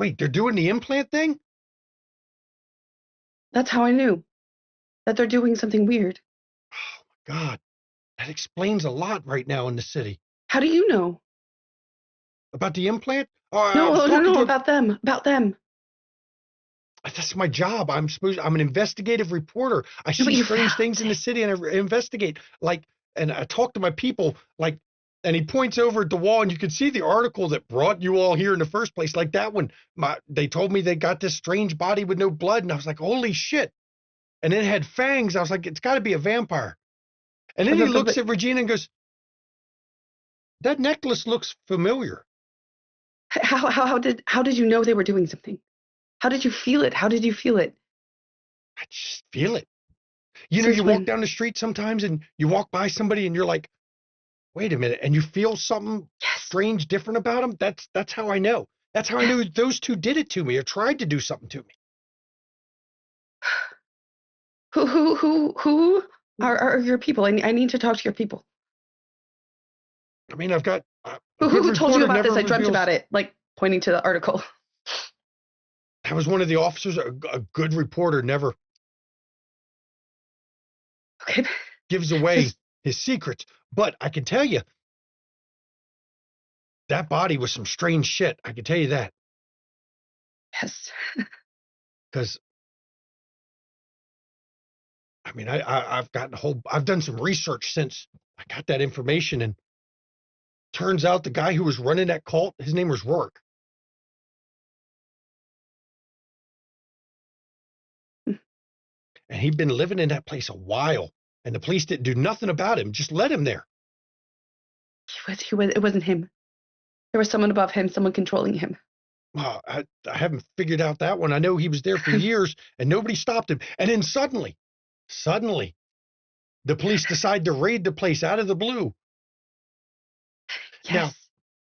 Wait, they're doing the implant thing? That's how I knew that they're doing something weird. Oh my God. That explains a lot right now in the city. How do you know? About the implant? Oh, No, about them. About them. That's my job. I'm an investigative reporter. I see strange things in the city and I investigate. And I talk to my people, and he points over at the wall and you can see the article that brought you all here in the first place. Like that one, they told me they got this strange body with no blood. And I was like, holy shit. And then it had fangs. I was like, it's got to be a vampire. And then he looks at Regina and goes, that necklace looks familiar. How did you know they were doing something? How did you feel it? How did you feel it? I just feel it. You walk down the street sometimes and you walk by somebody and you're like, wait a minute, and you feel something strange, different about them. That's how I know. That's how I knew those two did it to me or tried to do something to me. Who are your people? I need to talk to your people. I've got. Who told you about this? I dreamt about it, pointing to the article. I was one of the officers. A good reporter never gives away his secrets. But I can tell you, that body was some strange shit. I can tell you that. Yes. Because I've done some research since I got that information, and turns out the guy who was running that cult, his name was Rourke. And he'd been living in that place a while, and the police didn't do nothing about him, just let him there. It wasn't him. There was someone above him, someone controlling him. I haven't figured out that one. I know he was there for years, and nobody stopped him. And then suddenly, the police decide to raid the place out of the blue. Yes. Now,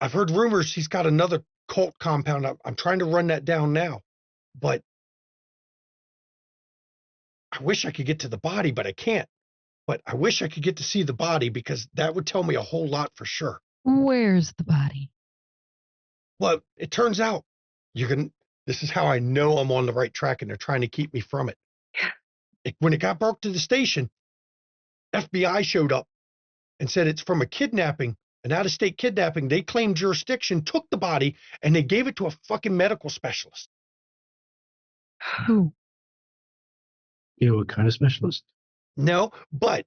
I've heard rumors he's got another cult compound. I'm trying to run that down now, but I wish I could get to the body, but I can't. But I wish I could get to see the body because that would tell me a whole lot for sure. Where's the body? Well, it turns out this is how I know I'm on the right track and they're trying to keep me from it. When it got brought to the station, FBI showed up and said it's from a kidnapping, an out-of-state kidnapping. They claimed jurisdiction, took the body, and they gave it to a fucking medical specialist. Who? You know what kind of specialist? No, but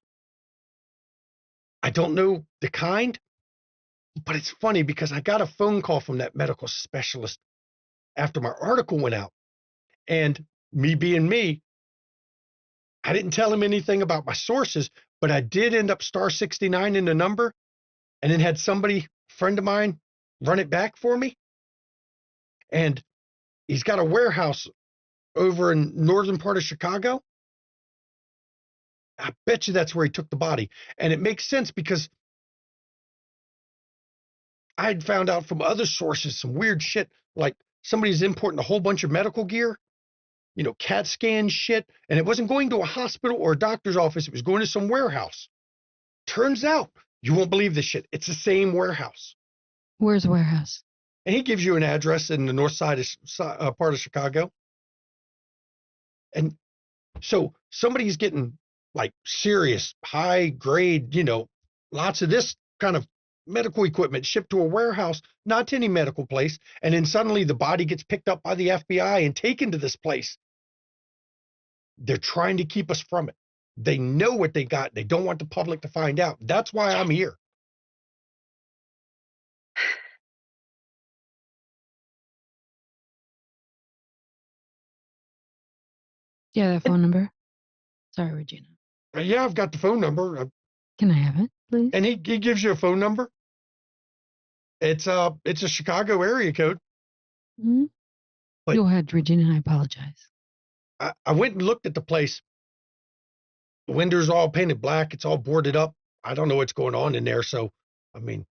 I don't know the kind. But it's funny because I got a phone call from that medical specialist after my article went out. And me being me, I didn't tell him anything about my sources, but I did end up star 69 in the number and then had somebody, friend of mine, run it back for me. And he's got a warehouse over in northern part of Chicago. I bet you that's where he took the body. And it makes sense because I had found out from other sources some weird shit, like somebody's importing a whole bunch of medical gear, you know, CAT scan shit, and it wasn't going to a hospital or a doctor's office. It was going to some warehouse. Turns out, you won't believe this shit. It's the same warehouse. Where's the warehouse? And he gives you an address in the north side of part of Chicago. And so somebody's getting like serious, high grade, you know, lots of this kind of medical equipment shipped to a warehouse, not to any medical place. And then suddenly the body gets picked up by the FBI and taken to this place. They're trying to keep us from it. They know what they got. They don't want the public to find out. That's why I'm here. Yeah, that phone number. Sorry, Regina. Yeah, I've got the phone number. Can I have it, please? And he gives you a phone number. It's a Chicago area code. Mm-hmm. But- Go ahead, Regina. I apologize. I went and looked at the place. The windows are all painted black. It's all boarded up. I don't know what's going on in there. So, I mean,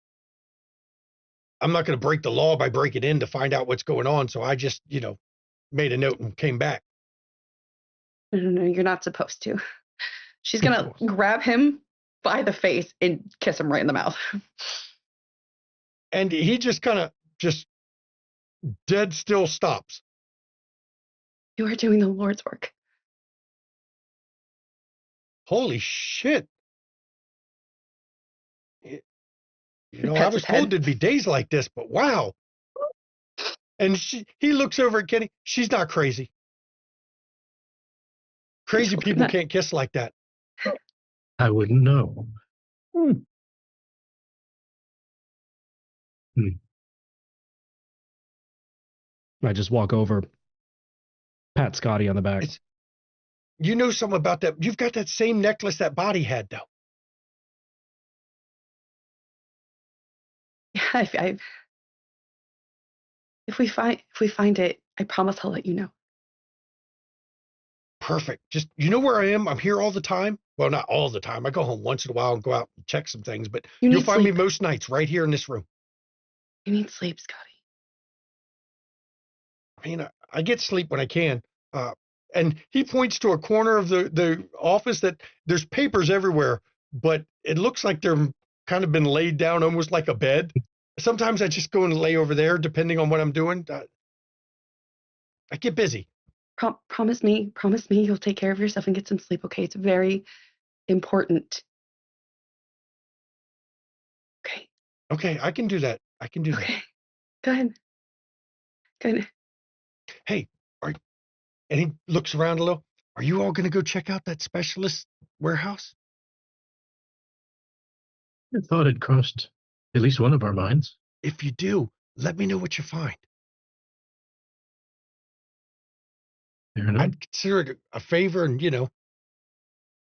I'm not going to break the law by breaking in to find out what's going on. So I just, you know, made a note and came back. No, you're not supposed to. She's going to grab him by the face and kiss him right in the mouth. And he just kind of just dead still stops. You are doing the Lord's work. Holy shit. You know, I pats was his head. told there'd be days like this, but wow. And he looks over at Kenny. She's not crazy. Crazy people can't kiss like that. I wouldn't know. I just walk over, pat Scotty on the back. You know something about that. You've got that same necklace that body had, though. Yeah, if we find it, I promise I'll let you know. Perfect. Just, you know where I am? I'm here all the time. Well, not all the time. I go home once in a while and go out and check some things, but you'll find me most nights right here in this room. You need sleep, Scotty. I mean, I get sleep when I can. And he points to a corner of the office that there's papers everywhere, but it looks like they're kind of been laid down almost like a bed. Sometimes I just go and lay over there, depending on what I'm doing. I get busy. Promise me you'll take care of yourself and get some sleep, okay? It's very important. Okay. Okay, I can do that. Okay. Go ahead. Hey, and he looks around a little. Are you all going to go check out that specialist warehouse? I thought it crossed at least one of our minds. If you do, let me know what you find. Fair enough. I'd consider it a favor, and, you know,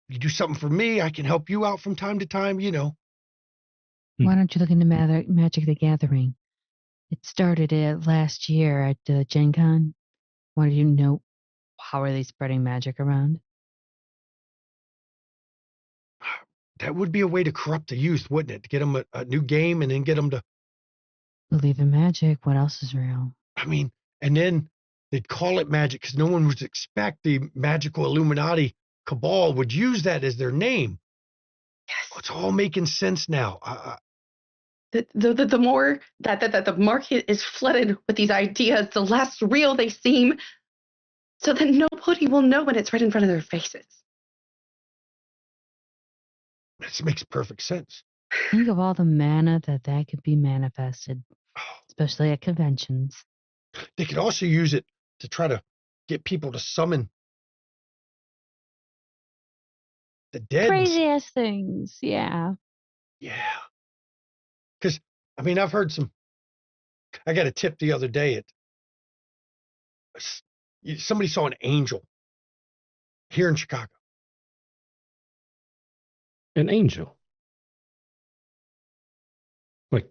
you do something for me, I can help you out from time to time, you know. Why don't you look into Magic the Gathering? It started last year at Gen Con. Why do you know how are they spreading magic around? That would be a way to corrupt the youth, wouldn't it? To get them a new game and then get them to... Believe in magic. What else is real? I mean, and then they'd call it magic because no one would expect the magical Illuminati cabal would use that as their name. Yes. It's all making sense now. The more that the market is flooded with these ideas, the less real they seem, so that nobody will know when it's right in front of their faces. This makes perfect sense. Think of all the mana that could be manifested, especially at conventions. They could also use it to try to get people to summon the dead. Crazy ass things. Yeah. Yeah. Because, I mean, I've heard I got a tip the other day. Somebody saw an angel here in Chicago. An angel. Like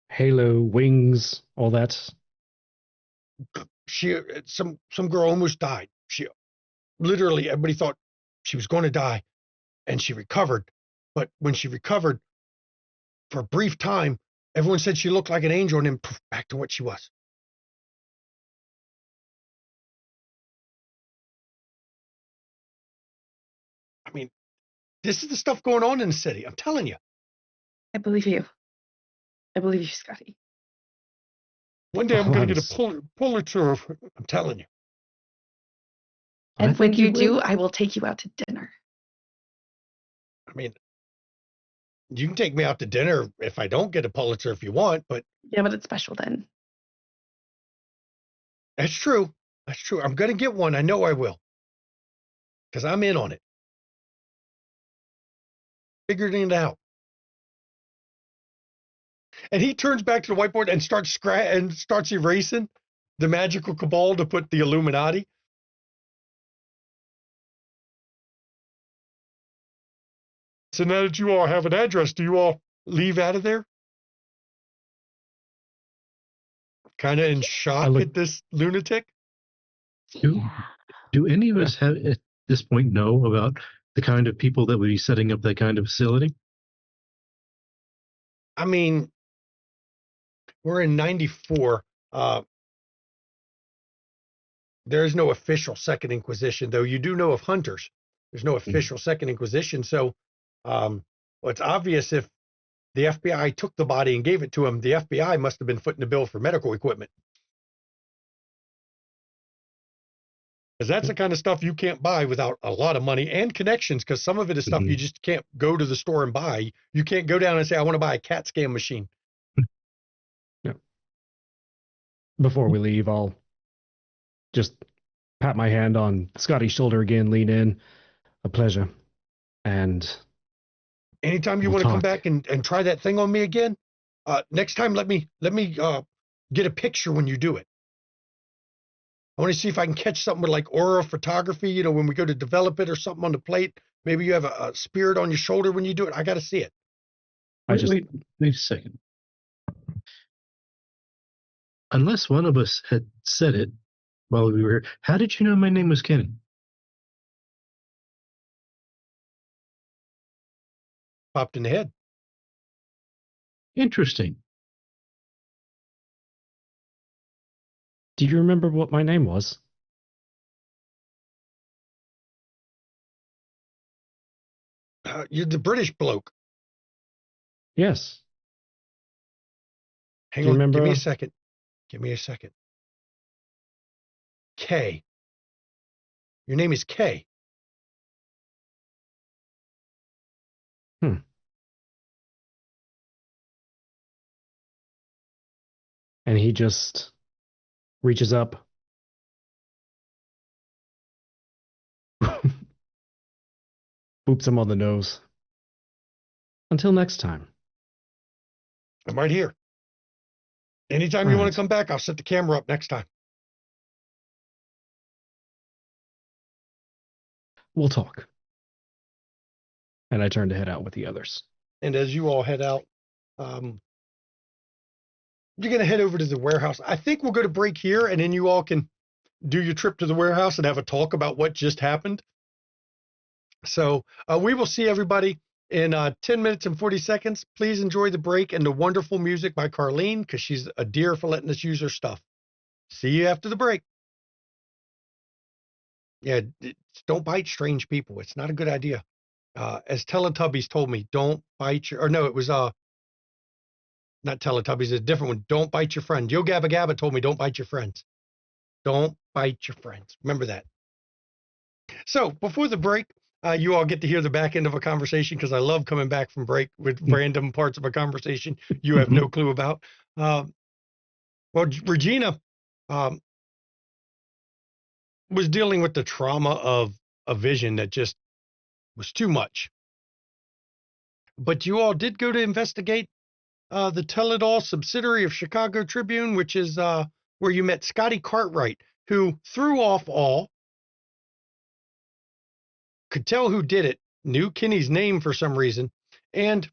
halo, wings, all that. Some girl almost died. She literally, everybody thought she was going to die, and she recovered. But when she recovered, for a brief time, everyone said she looked like an angel, and then poof, back to what she was. I mean, this is the stuff going on in the city. I'm telling you. I believe you. I believe you, Scotty. One day I'm Oh, going to I'm get a Pulitzer. I'm telling you. And when think you do, will. I will take you out to dinner. I mean, you can take me out to dinner if I don't get a Pulitzer if you want, but Yeah, but it's special then. that's true. That's true. I'm going to get one. I know I will. Because I'm in on it. Figuring it out. And he turns back to the whiteboard and starts erasing the magical cabal to put the Illuminati. So now that you all have an address, do you all leave out of there? Kind of in shock at this lunatic? Do any of us have at this point know about the kind of people that would be setting up that kind of facility? I mean, we're in 94. There's no official Second Inquisition, though you do know of hunters. There's no official Second Inquisition. So it's obvious if the FBI took the body and gave it to him, the FBI must have been footing the bill for medical equipment. Because that's the kind of stuff you can't buy without a lot of money and connections, because some of it is stuff you just can't go to the store and buy. You can't go down and say, I want to buy a CAT scan machine. Yeah. Before we leave, I'll just pat my hand on Scotty's shoulder again, lean in. A pleasure. And anytime you want to come back and try that thing on me again, next time let me get a picture when you do it. I want to see if I can catch something with like aura photography, you know, when we go to develop it or something on the plate. Maybe you have a spirit on your shoulder when you do it. I got to see it. Wait a second. Unless one of us had said it while we were here, how did you know my name was Kenny? Popped in the head. Interesting. Do you remember what my name was? You're the British bloke. Yes. Hang on. Give me a second. Give me a second. K. Your name is K. And he just reaches up, boops him on the nose. Until next time. I'm right here. Anytime you want to come back, I'll set the camera up next time. We'll talk. And I turn to head out with the others. And as you all head out, you're going to head over to the warehouse. I think we'll go to break here, and then you all can do your trip to the warehouse and have a talk about what just happened. So we will see everybody in 10 minutes and 40 seconds. Please enjoy the break and the wonderful music by Carlene, because she's a dear for letting us use her stuff. See you after the break. Yeah, don't bite strange people. It's not a good idea. As Teletubbies told me, don't bite your, or no, it was not Teletubbies, a different one. Don't bite your friend. Yo Gabba Gabba told me, don't bite your friends. Don't bite your friends. Remember that. So before the break, You all get to hear the back end of a conversation because I love coming back from break with random parts of a conversation you have no clue about. Well, Regina was dealing with the trauma of a vision that just was too much. But you all did go to investigate the Tell It All subsidiary of Chicago Tribune, which is where you met Scotty Cartwright, who threw off all, could tell who did it, knew Kenny's name for some reason, and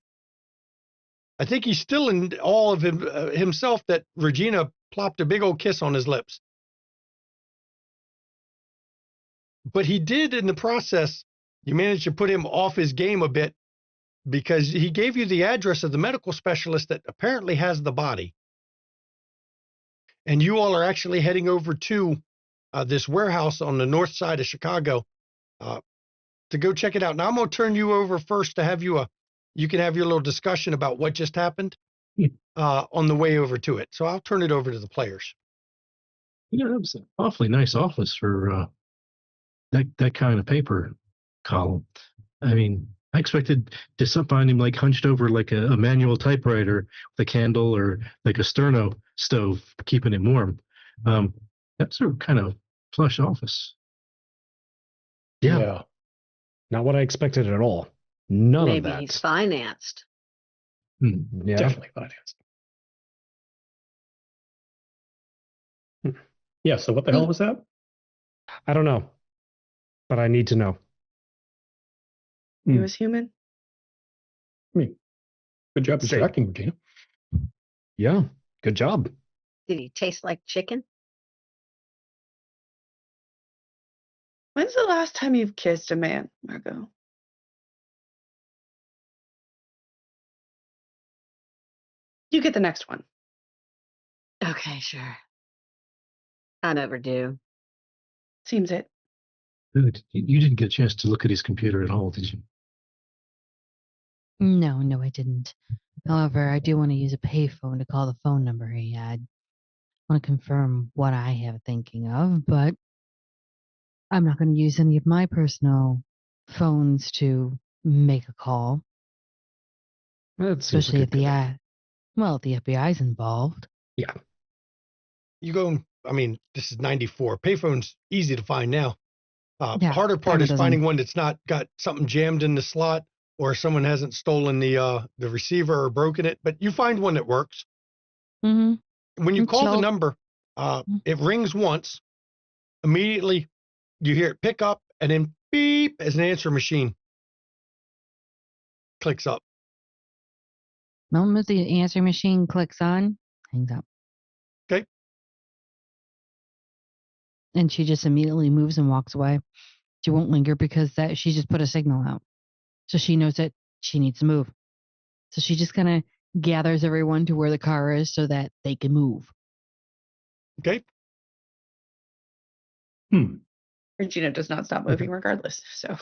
I think he's still in awe of himself that Regina plopped a big old kiss on his lips. But he did, in the process, you managed to put him off his game a bit because he gave you the address of the medical specialist that apparently has the body. And you all are actually heading over to this warehouse on the north side of Chicago to go check it out. Now I'm going to turn you over first to have you can have your little discussion about what just happened on the way over to it. So I'll turn it over to the players. That was an awfully nice office for that kind of paper column. I mean, I expected to find him like hunched over like a manual typewriter with a candle or like a sterno stove keeping him warm. That's a kind of plush office. Yeah. Not what I expected at all. None Maybe of that. he's financed. Yeah. Definitely financed. Yeah, so what the hell was that? I don't know, but I need to know. He was human. Good job Say- distracting, Regina. Yeah, good job. Did he taste like chicken? When's the last time you've kissed a man, Margot? You get the next one. Okay, sure. I never do. Seems it. Good. You didn't get a chance to look at his computer at all, did you? No, I didn't. However, I do want to use a payphone to call the phone number he had. I want to confirm what I have thinking of, but I'm not going to use any of my personal phones to make a call, That seems especially like if the FBI's involved. Yeah. You go, I mean, this is 94. Payphone's easy to find now. Yeah, Harder part kinda is doesn't- finding one that's not got something jammed in the slot or someone hasn't stolen the receiver or broken it, but you find one that works. Mm-hmm. When you It's call the all- number, it rings once. Immediately, you hear it pick up, and then beep as an answer machine clicks up. The moment the answer machine clicks on, hangs up. Okay. And she just immediately moves and walks away. She won't linger because she just put a signal out. So she knows that she needs to move. So she just kind of gathers everyone to where the car is so that they can move. Okay. Regina does not stop moving regardless. So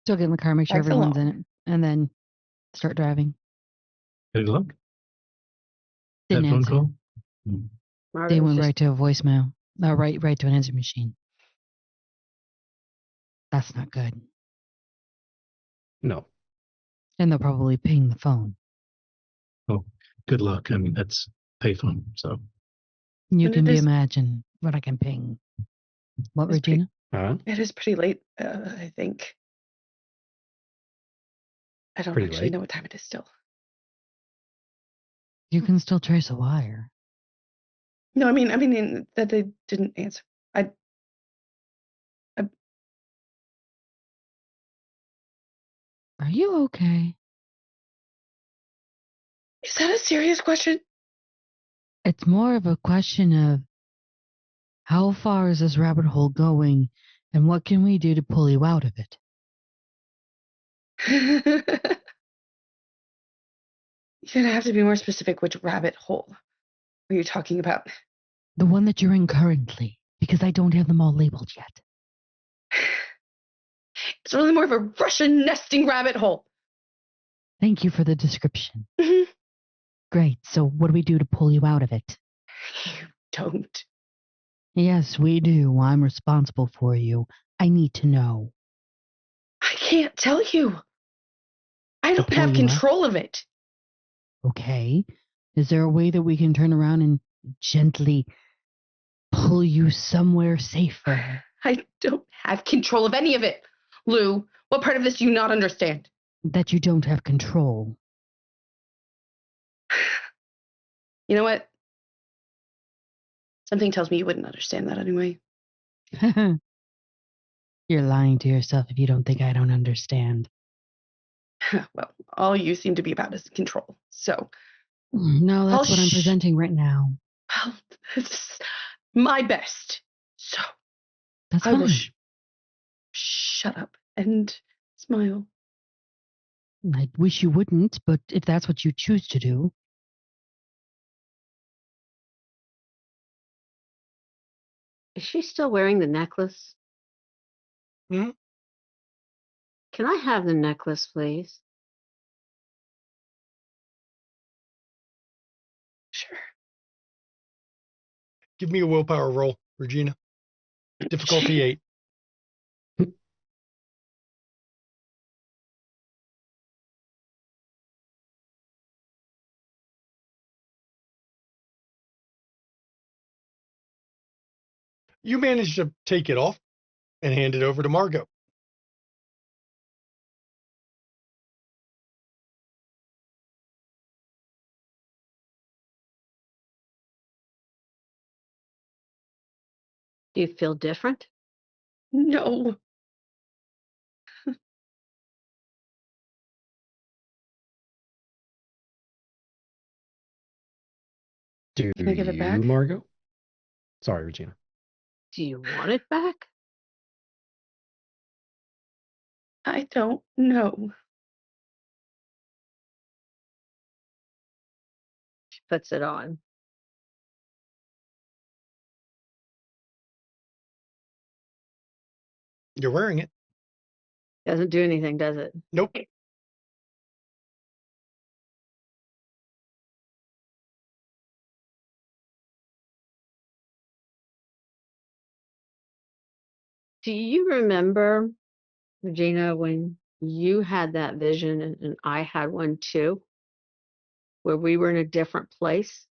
So get in the car, make sure Tags everyone's in along. it, and then start driving. Any luck? Didn't That phone answer. call? They Margo's went just right to a voicemail. Right to an answer machine. That's not good. No. And they'll probably ping the phone. Oh, good luck. I mean, that's payphone. So You And can it is- imagine what I can ping. What, It's pretty- Regina? it is pretty late, I think. I don't Pretty actually late? know what time it is still. You can still trace a wire. No, I mean that they didn't answer. Are you okay? Is that a serious question? It's more of a question of how far is this rabbit hole going and what can we do to pull you out of it? You're gonna have to be more specific. Which rabbit hole are you talking about? The one that you're in currently, because I don't have them all labeled yet. It's really more of a Russian nesting rabbit hole. Thank you for the description. Mhm. Great. So what do we do to pull you out of it? You don't. Yes, we do. I'm responsible for you. I need to know. I can't tell you. I don't Before have you left? control of it. Okay. Is there a way that we can turn around and gently pull you somewhere safer? I don't have control of any of it. Lou, what part of this do you not understand? That you don't have control. You know what? Something tells me you wouldn't understand that anyway. You're lying to yourself if you don't think I don't understand. Well, all you seem to be about is control. So, No, that's I'll what I'm presenting right now. well, it's my best. So, That's I will fine. shut up and smile. I wish you wouldn't, but if that's what you choose to do. Is she still wearing the necklace? Hmm? Can I have the necklace, please? Sure. Give me a willpower roll, Regina. Difficulty 8. You managed to take it off and hand it over to Margot. Do you feel different? No. Do Can I give it you, back? Margot? Sorry, Regina. Do you want it back? I don't know. She puts it on. You're wearing it. Doesn't do anything, does it? Nope. Do you remember, Regina, when you had that vision and I had one too, where we were in a different place?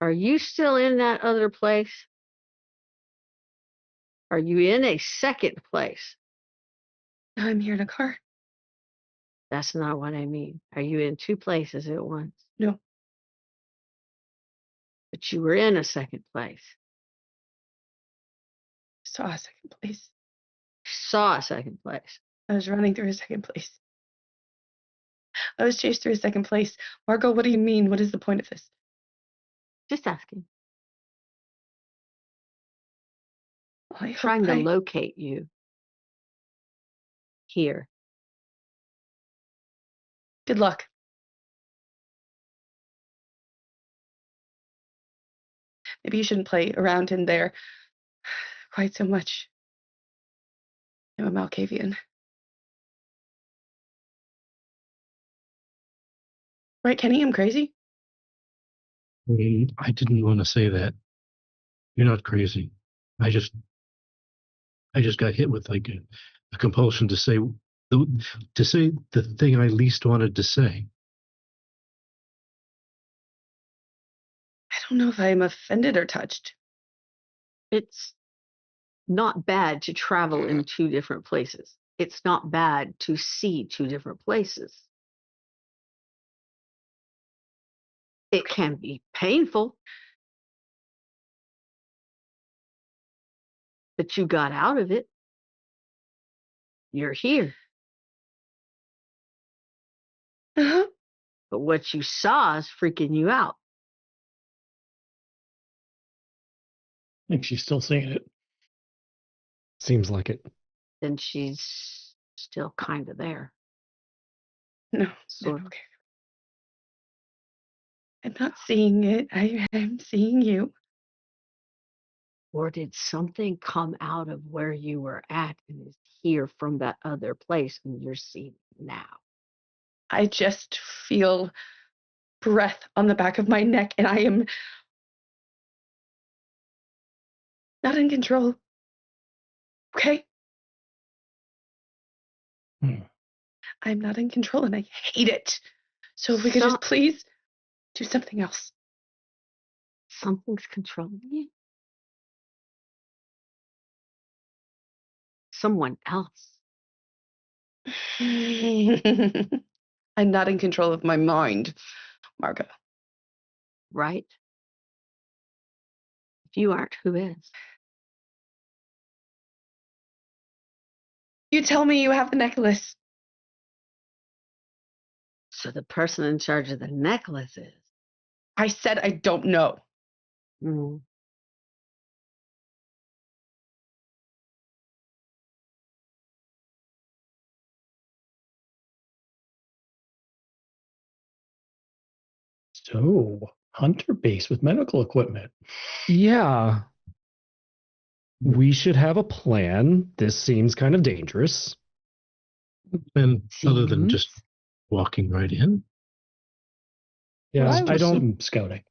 Are you still in that other place? Are you in a second place? Now I'm here in a car. That's not what I mean. Are you in two places at once? No. But you were in a second place. Saw a second place. Saw a second place. I was running through a second place. I was chased through a second place. Margot, what do you mean? What is the point of this? Just asking. Well, I hope Trying to locate you here. Good luck. Maybe you shouldn't play around in there quite so much. I'm a Malkavian. Right, Kenny? I'm crazy? I didn't want to say that. You're not crazy. I just got hit with like a compulsion to say the thing I least wanted to say. I don't know if I'm offended or touched. It's not bad to travel in two different places. It's not bad to see two different places. It can be painful, but you got out of it. You're here. Uh-huh. But what you saw is freaking you out. I think she's still seeing it. Seems like it. Then she's still kind of there. No, Sort of. okay. I'm not seeing it. I'm seeing you. Or did something come out of where you were at and is here from that other place and you're seeing it now? I just feel breath on the back of my neck, and I am Not in control. Okay? I'm not in control and I hate it. So if we could just please do something else. Something's controlling you. Someone else. I'm not in control of my mind, Margo. Right? If you aren't, who is? You tell me you have the necklace. So the person in charge of the necklace is. I said I don't know. Mm. So, hunter base with medical equipment. Yeah. We should have a plan. This seems kind of dangerous. And other than just walking right in. Yeah, Let's do I don't. some scouting.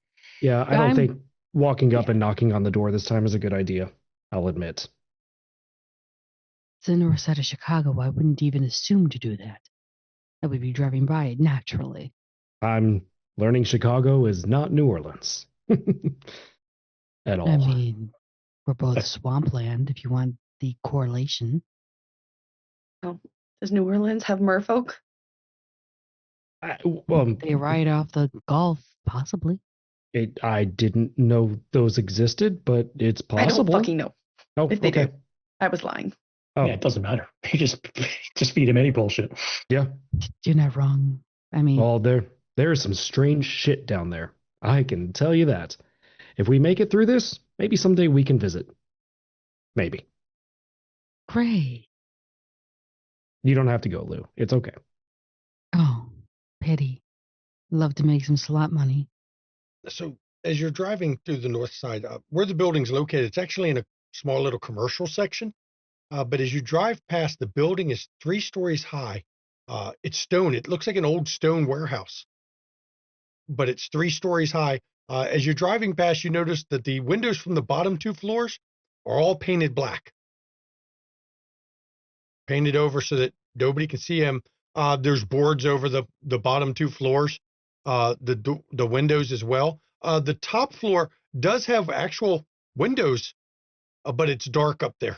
Yeah, I don't I'm- think walking up and knocking on the door this time is a good idea. I'll admit. It's the north side of Chicago. I wouldn't even assume to do that. I would be driving by it naturally. I'm learning Chicago is not New Orleans at all. I mean, we're both Okay. swampland if you want the correlation. Oh, does New Orleans have merfolk? Well, They ride off the Gulf, possibly. I didn't know those existed, but it's I don't possible. fucking know. Oh, If they okay. do, I was lying. Oh, Yeah, it doesn't matter. They just feed him any bullshit. yeah. You're not wrong. I mean, Well, there is some strange shit down there. I can tell you that. If we make it through this, maybe someday we can visit. Maybe. great. You don't have to go, Lou. It's okay. Oh, pity. Love to make some slot money. So as you're driving through the north side, where the building's located, it's actually in a small little commercial section. But as you drive past, the building is 3 stories high. It's stone. It looks like an old stone warehouse, but it's 3 stories high. As you're driving past, you notice that the windows from the bottom 2 floors are all painted black, painted over so that nobody can see them. There's boards over the bottom 2 floors, the windows as well. The top floor does have actual windows, but it's dark up there.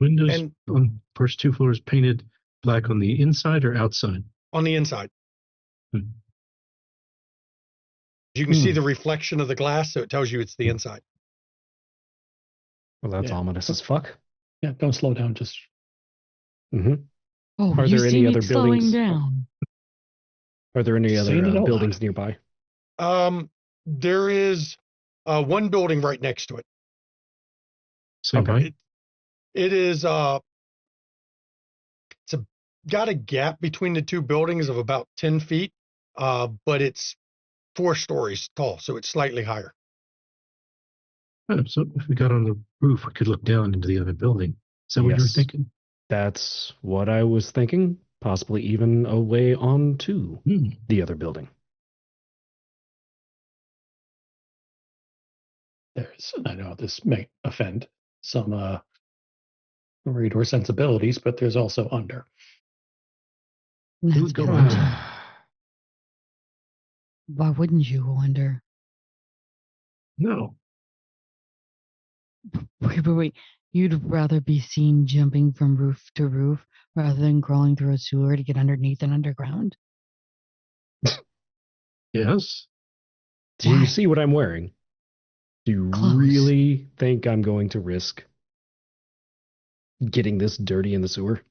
Windows And on first 2 floors painted black on the inside or outside? on the inside, Hmm. you can see the reflection of the glass, so it tells you it's the inside. Well, that's Yeah. ominous as fuck. Yeah, don't slow down. Just hmm Oh, Are you there see any me other slowing buildings? down. Are there any Saying it other out buildings loud. nearby? There is one building right next to it. Same Okay. height? It is got a gap between the 2 buildings of about 10 feet, but it's 4 stories tall, so it's slightly higher. Oh, so if we got on the roof, we could look down into the other building. Is that what you were Yes. thinking? That's what I was thinking. Possibly even a way onto the other building. I know this may offend some reader sensibilities, but there's also under. That's go good. under. Why wouldn't you wonder? No. Wait. You'd rather be seen jumping from roof to roof rather than crawling through a sewer to get underneath and underground? Yes. Do you Why? see what I'm wearing? Do you Clothes. really think I'm going to risk getting this dirty in the sewer?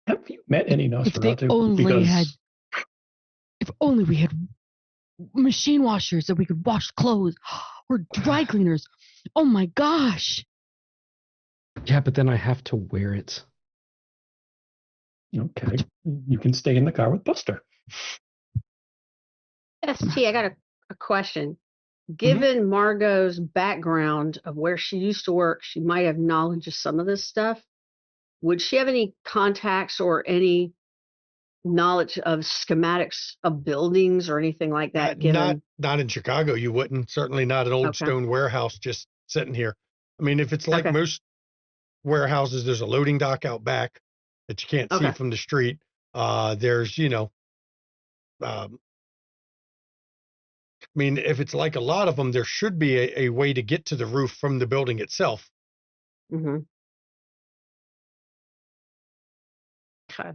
Have you met any If they Nosferatu? only Because had, if only we had machine washers that we could wash clothes, or dry cleaners. Oh my gosh! Yeah, but then I have to wear it. okay, you can stay in the car with Buster. ST, I got a question. Given Margot's background of where she used to work, she might have knowledge of some of this stuff. Would she have any contacts or any knowledge of schematics of buildings or anything like that? Given Not in Chicago, you wouldn't. Certainly not an old Okay. stone warehouse just sitting here. I mean, if it's like Okay. most warehouses, there's a loading dock out back that you can't see Okay. from the street. There's, I mean, if it's like a lot of them, there should be a way to get to the roof from the building itself. Mm-hmm. Okay.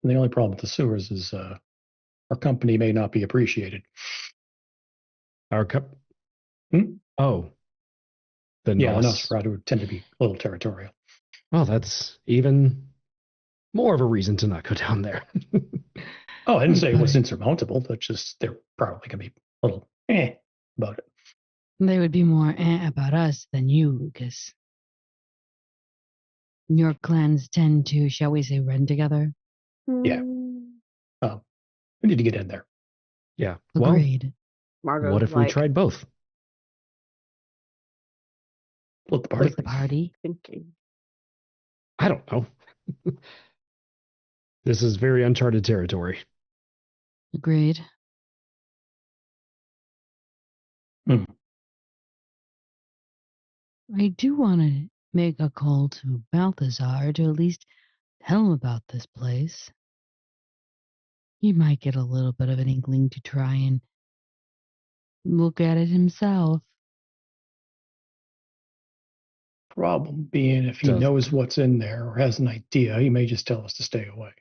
And the only problem with the sewers is our company may not be appreciated. Our cup. Hmm? Oh. The Yeah, the Nos. Nosferatu tend to be a little territorial. Well, that's even more of a reason to not go down there. Oh, I didn't say it was insurmountable. That's just they're probably gonna be a little about it. They would be more about us than you, Lucas. Your clans tend to, shall we say, run together? Yeah. We need to get in there. Yeah. Agreed. Margot, What if we tried both? Split the party. What's the party? thinking? I don't know. This is very uncharted territory. Agreed. I do want to make a call to Balthazar to at least tell him about this place. He might get a little bit of an inkling to try and look at it himself. Problem being, if he knows what's in there or has an idea, he may just tell us to stay away,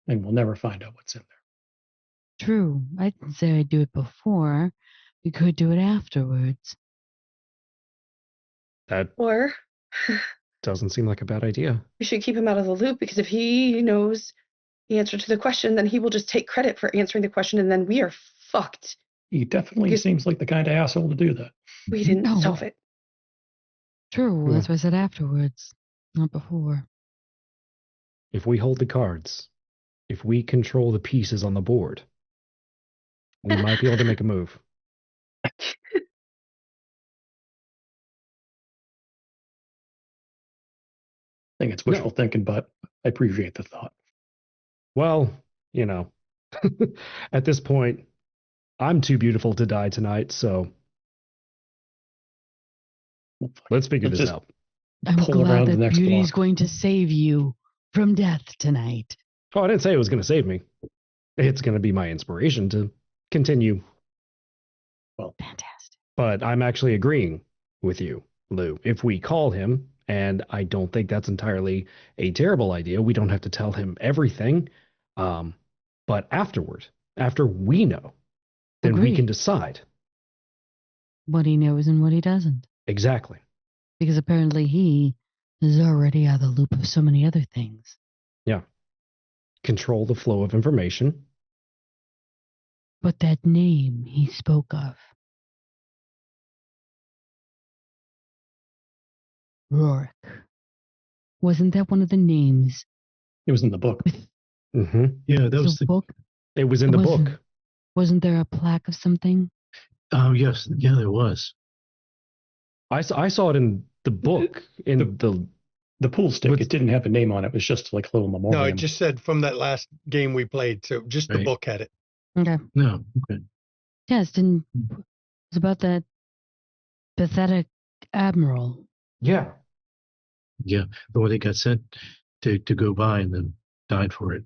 and we'll never find out what's in there. True. I didn't say I'd do it before. We could do it afterwards. That Or doesn't seem like a bad idea. we should keep him out of the loop, because if he knows the answer to the question, then he will just take credit for answering the question, and then we are fucked. He definitely seems like the kind of asshole to do that. We didn't solve it. True. That's what I said afterwards, not before. If we hold the cards, if we control the pieces on the board, we might be able to make a move. I think it's wishful thinking, but I appreciate the thought. Well, at this point, I'm too beautiful to die tonight, so let's figure this out. I'm Pull around glad the that next beauty's block. going to save you from death tonight. Oh, I didn't say it was going to save me. It's going to be my inspiration to continue. Well, fantastic. But I'm actually agreeing with you, Lou. If we call him, and I don't think that's entirely a terrible idea, we don't have to tell him everything. But afterward, after we know, then we Agreed. can decide. What he knows and what he doesn't. Exactly. Because apparently he is already out of the loop of so many other things. Yeah. Control the flow of information. But that name he spoke of. Rourke. Wasn't that one of the names? It was in the book. Mm-hmm. Yeah, that was the book. It was in the book. Wasn't there a plaque of something? Oh, yes. Yeah, there was. I saw it in the book. In the pool stick. It didn't have a name on it. It was just like a little memorial. No, it just said from that last game we played. So just the book had it. Okay. No. Okay. Yes, and it's about that pathetic admiral. Yeah. Yeah, the one that got sent to go by and then died for it.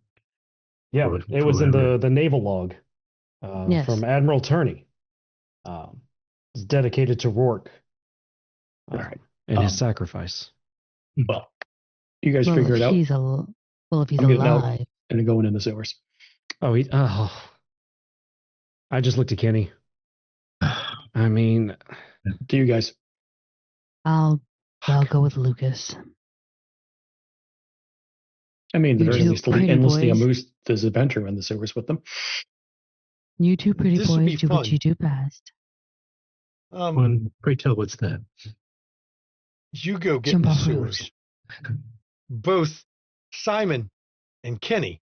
Yeah, it was in the naval log Yes. from Admiral Turney. It's dedicated to Rourke and his sacrifice. Well, you guys Well, figure if it out. he's if he's I'm getting out alive. and going in the sewers. Oh, I just looked at Kenny. I mean, To you guys. I'll go with Lucas. I mean, at the You very two least, pretty endlessly boys. amused this adventure in the sewers with them. You two pretty This will be boys do what fun. you do best. Pray tell, what's that? You go get Jump the off sewers. Both Simon and Kenny.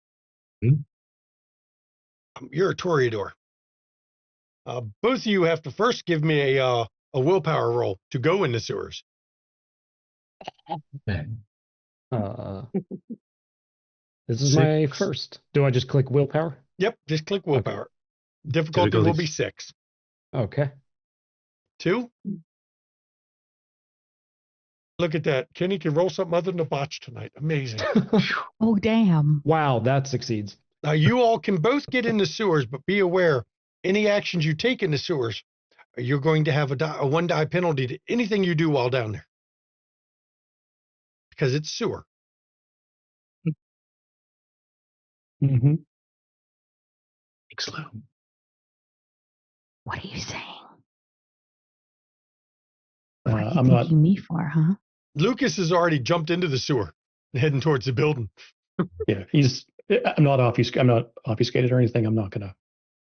Hmm? You're a Toreador. Both of you have to first give me a willpower roll to go in the sewers. Okay. This is my 6. first. Do I just click willpower? Yep, just click willpower. Difficulty Difficulty. will be 6. Okay. 2. Look at that. Kenny can roll something other than a botch tonight. Amazing. Oh, damn. Wow, that succeeds. Now, you all can both get in the sewers, but be aware, any actions you take in the sewers, you're going to have a 1 die penalty to anything you do while down there. Because it's sewer. Mm-hmm. Slow. What are you saying? What are you I'm not. thinking me for, huh? Lucas has already jumped into the sewer, heading towards the building. Yeah, I'm not obfuscated or anything. I'm not going to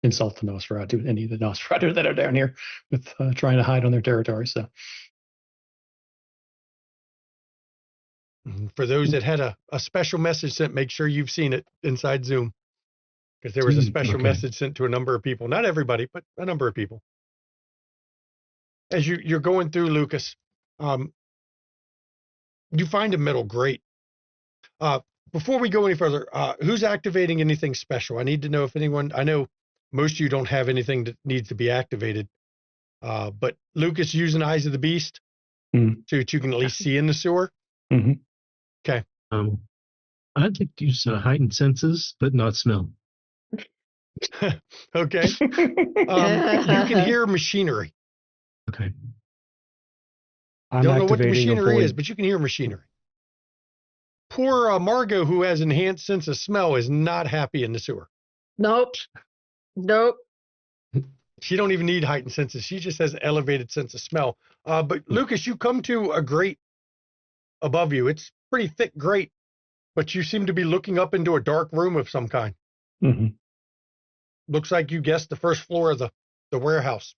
insult the Nosferatu, any of the Nosferatu that are down here with trying to hide on their territory. So, For those that had a special message sent, make sure you've seen it inside Zoom. Because there was a special message sent to a number of people. Not everybody, but a number of people. As you're going through, Lucas, you find a metal grate. Before we go any further, who's activating anything special? I need to know if anyone, I know most of you don't have anything that needs to be activated. But Lucas using Eyes of the Beast so that you can at least see in the sewer. Mm-hmm. Okay. I'd like to use heightened senses, but not smell. Okay. You can hear machinery. Okay. I'm Don't know what the activating machinery is, avoid. but you can hear machinery. Poor Margot, who has enhanced sense of smell, is not happy in the sewer. Nope. Nope. She don't even need heightened senses. She just has elevated sense of smell. But Lucas, you come to a grate above you. It's pretty thick grate, but you seem to be looking up into a dark room of some kind. Mm-hmm. Looks like you guessed the first floor of the warehouse.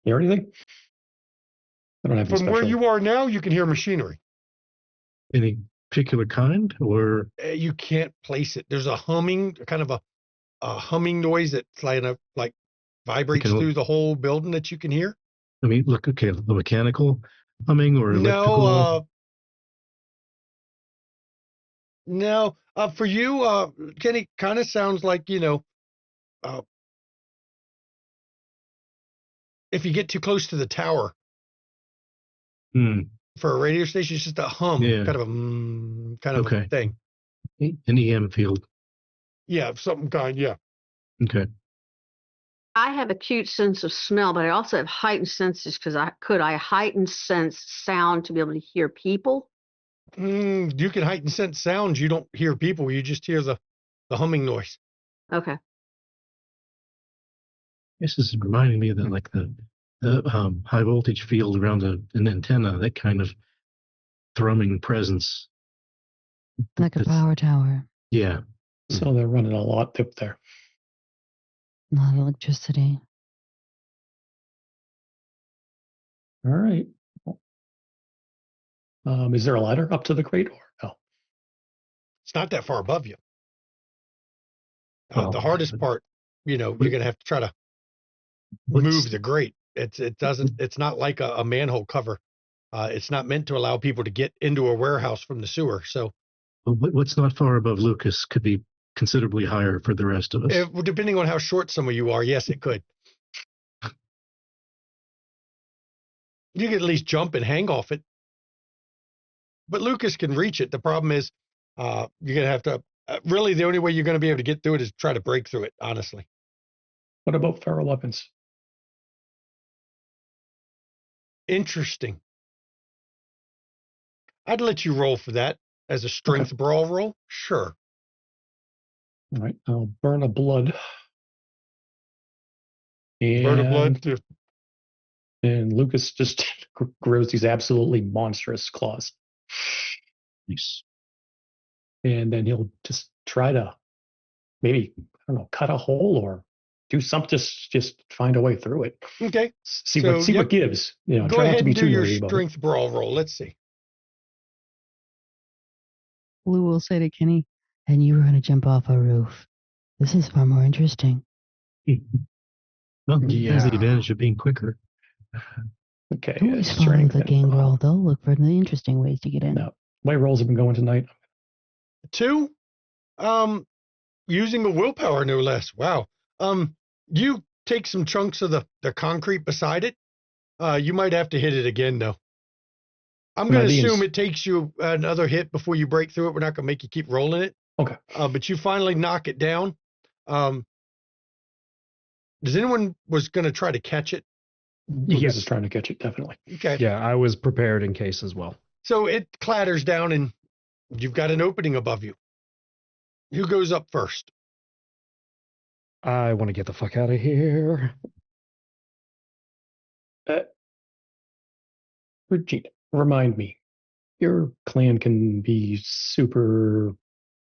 Hear anything? I don't have any From where special. you are now, you can hear machinery. Any particular kind, or You can't place it. There's a humming, kind of a humming noise that like vibrates through the whole building that you can hear. I mean, look, okay, the mechanical humming or electrical? No. For you, Kenny, kind of sounds like, if you get too close to the tower for a radio station, it's just a hum, kind of a thing. An EM field. Yeah, of some kind, yeah. Okay. I have acute sense of smell, but I also have heightened senses because I heighten sense sound to be able to hear people? You can heighten sense sounds. You don't hear people. You just hear the humming noise. Okay. This is reminding me of like the high voltage field around an antenna, that kind of thrumming presence. Like a power tower. Yeah. So they're running a lot up there. A lot of electricity. All right. Is there a ladder up to the crate or no? It's not that far above you. Oh, the hardest part, you're going to have to try to move the grate. It's not like a manhole cover. It's not meant to allow people to get into a warehouse from the sewer. So what's not far above Lucas could be considerably higher for the rest of us. Depending on how short some of you are, yes, it could. You could at least jump and hang off it. But Lucas can reach it. The problem is you're going to have to, really the only way you're going to be able to get through it is try to break through it, honestly. What about feral weapons? Interesting. I'd let you roll for that as a strength brawl roll. Sure. All right. I'll burn a blood. Burn a blood. And Lucas just grows these absolutely monstrous claws. Nice. And then he'll just try to maybe, I don't know, cut a hole or do something, just find a way through it. Okay. See what gives. Go try ahead not to be and do too your nerdy about it. strength brawl roll. Let's see. Lou will say to Kenny, and you were going to jump off a roof. This is far more interesting. Well, has the advantage of being quicker. Okay. Always follow the gang rule. They'll look for the interesting ways to get in. No, My rolls have been going tonight. 2, using a willpower, no less. Wow. You take some chunks of the concrete beside it. You might have to hit it again, though. I'm going to assume it takes you another hit before you break through it. We're not going to make you keep rolling it. Okay. But you finally knock it down. Does anyone was going to try to catch it? Lucas is trying to catch it, definitely. Okay. Yeah, I was prepared in case as well. So it clatters down and you've got an opening above you. Who goes up first? I want to get the fuck out of here. Regina, remind me, your clan can be super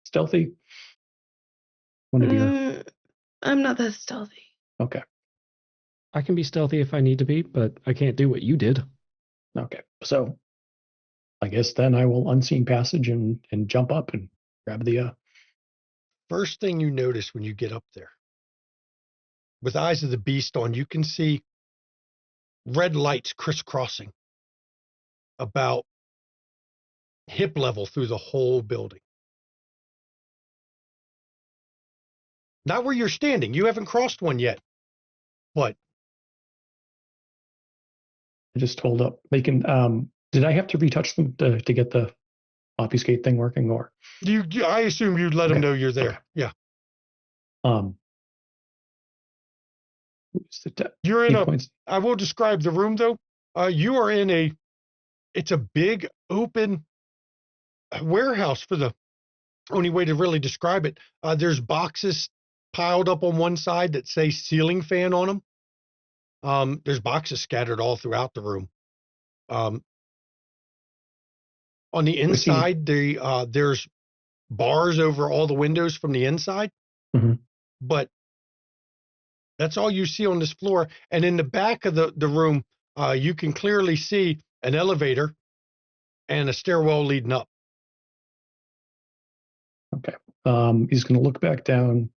stealthy? One of your... I'm not that stealthy. Okay. I can be stealthy if I need to be, but I can't do what you did. Okay. So I guess then I will unseen passage and jump up and grab the... First thing you notice when you get up there, with Eyes of the Beast on, you can see red lights crisscrossing about hip level through the whole building. Not where you're standing. You haven't crossed one yet. But I just told up. They can... did I have to retouch them to get the obfuscate thing working, or... I assume you'd let them know you're there. Okay. Yeah. You're in I will describe the room, though. You are in it's a big open warehouse, for the only way to really describe it. There's boxes piled up on one side that say ceiling fan on them. There's boxes scattered all throughout the room. On the inside, there's bars over all the windows from the inside. Mm-hmm. But that's all you see on this floor. And in the back of the room, you can clearly see an elevator and a stairwell leading up. Okay. He's going to look back down.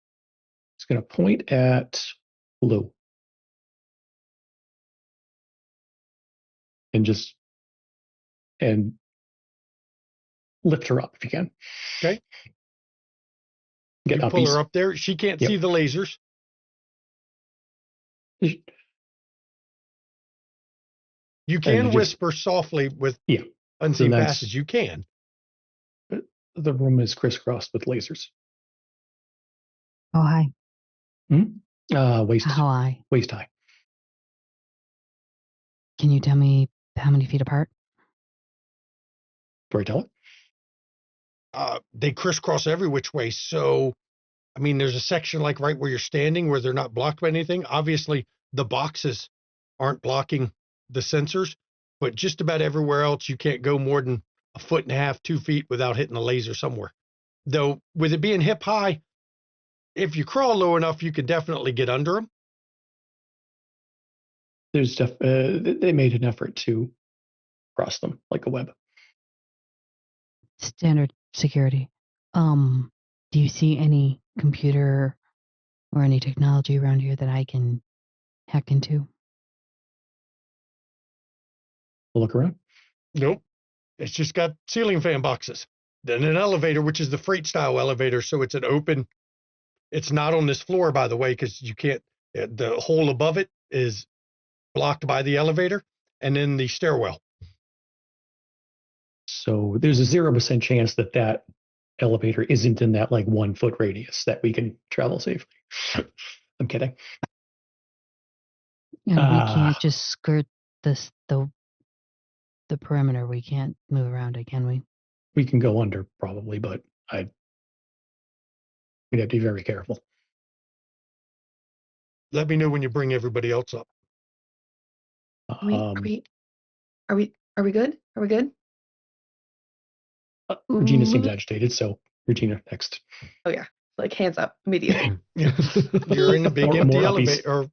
He's going to point at Lou. And lift her up if you can. Okay. You pull her up there. She can't see the lasers. You can whisper softly with unseen passage. You can. The room is crisscrossed with lasers. Oh, hi. Waist high. Can you tell me how many feet apart? Do I tell it? They crisscross every which way. So, I mean, there's a section like right where you're standing where they're not blocked by anything. Obviously, the boxes aren't blocking the sensors, but just about everywhere else, you can't go more than 1.5 feet, 2 feet without hitting a laser somewhere. Though, with it being hip high, if you crawl low enough, you can definitely get under them. There's they made an effort to cross them like a web. Standard security. Do you see any computer or any technology around here that I can hack into? We'll look around. Nope. It's just got ceiling fan boxes. Then an elevator, which is the freight style elevator. So it's an open, it's not on this floor, by the way, because you can't, the hole above it is blocked by the elevator and then the stairwell. So there's a 0% chance that elevator isn't in that like 1 foot radius that we can travel safely. I'm kidding. And we can't just skirt the perimeter. We can't move around it, can we? We can go under probably, but we'd have to be very careful. Let me know when you bring everybody else up. Are we good? Are we good? Regina seems agitated, so Regina next. Oh yeah, like hands up immediately. You're in a big empty elevator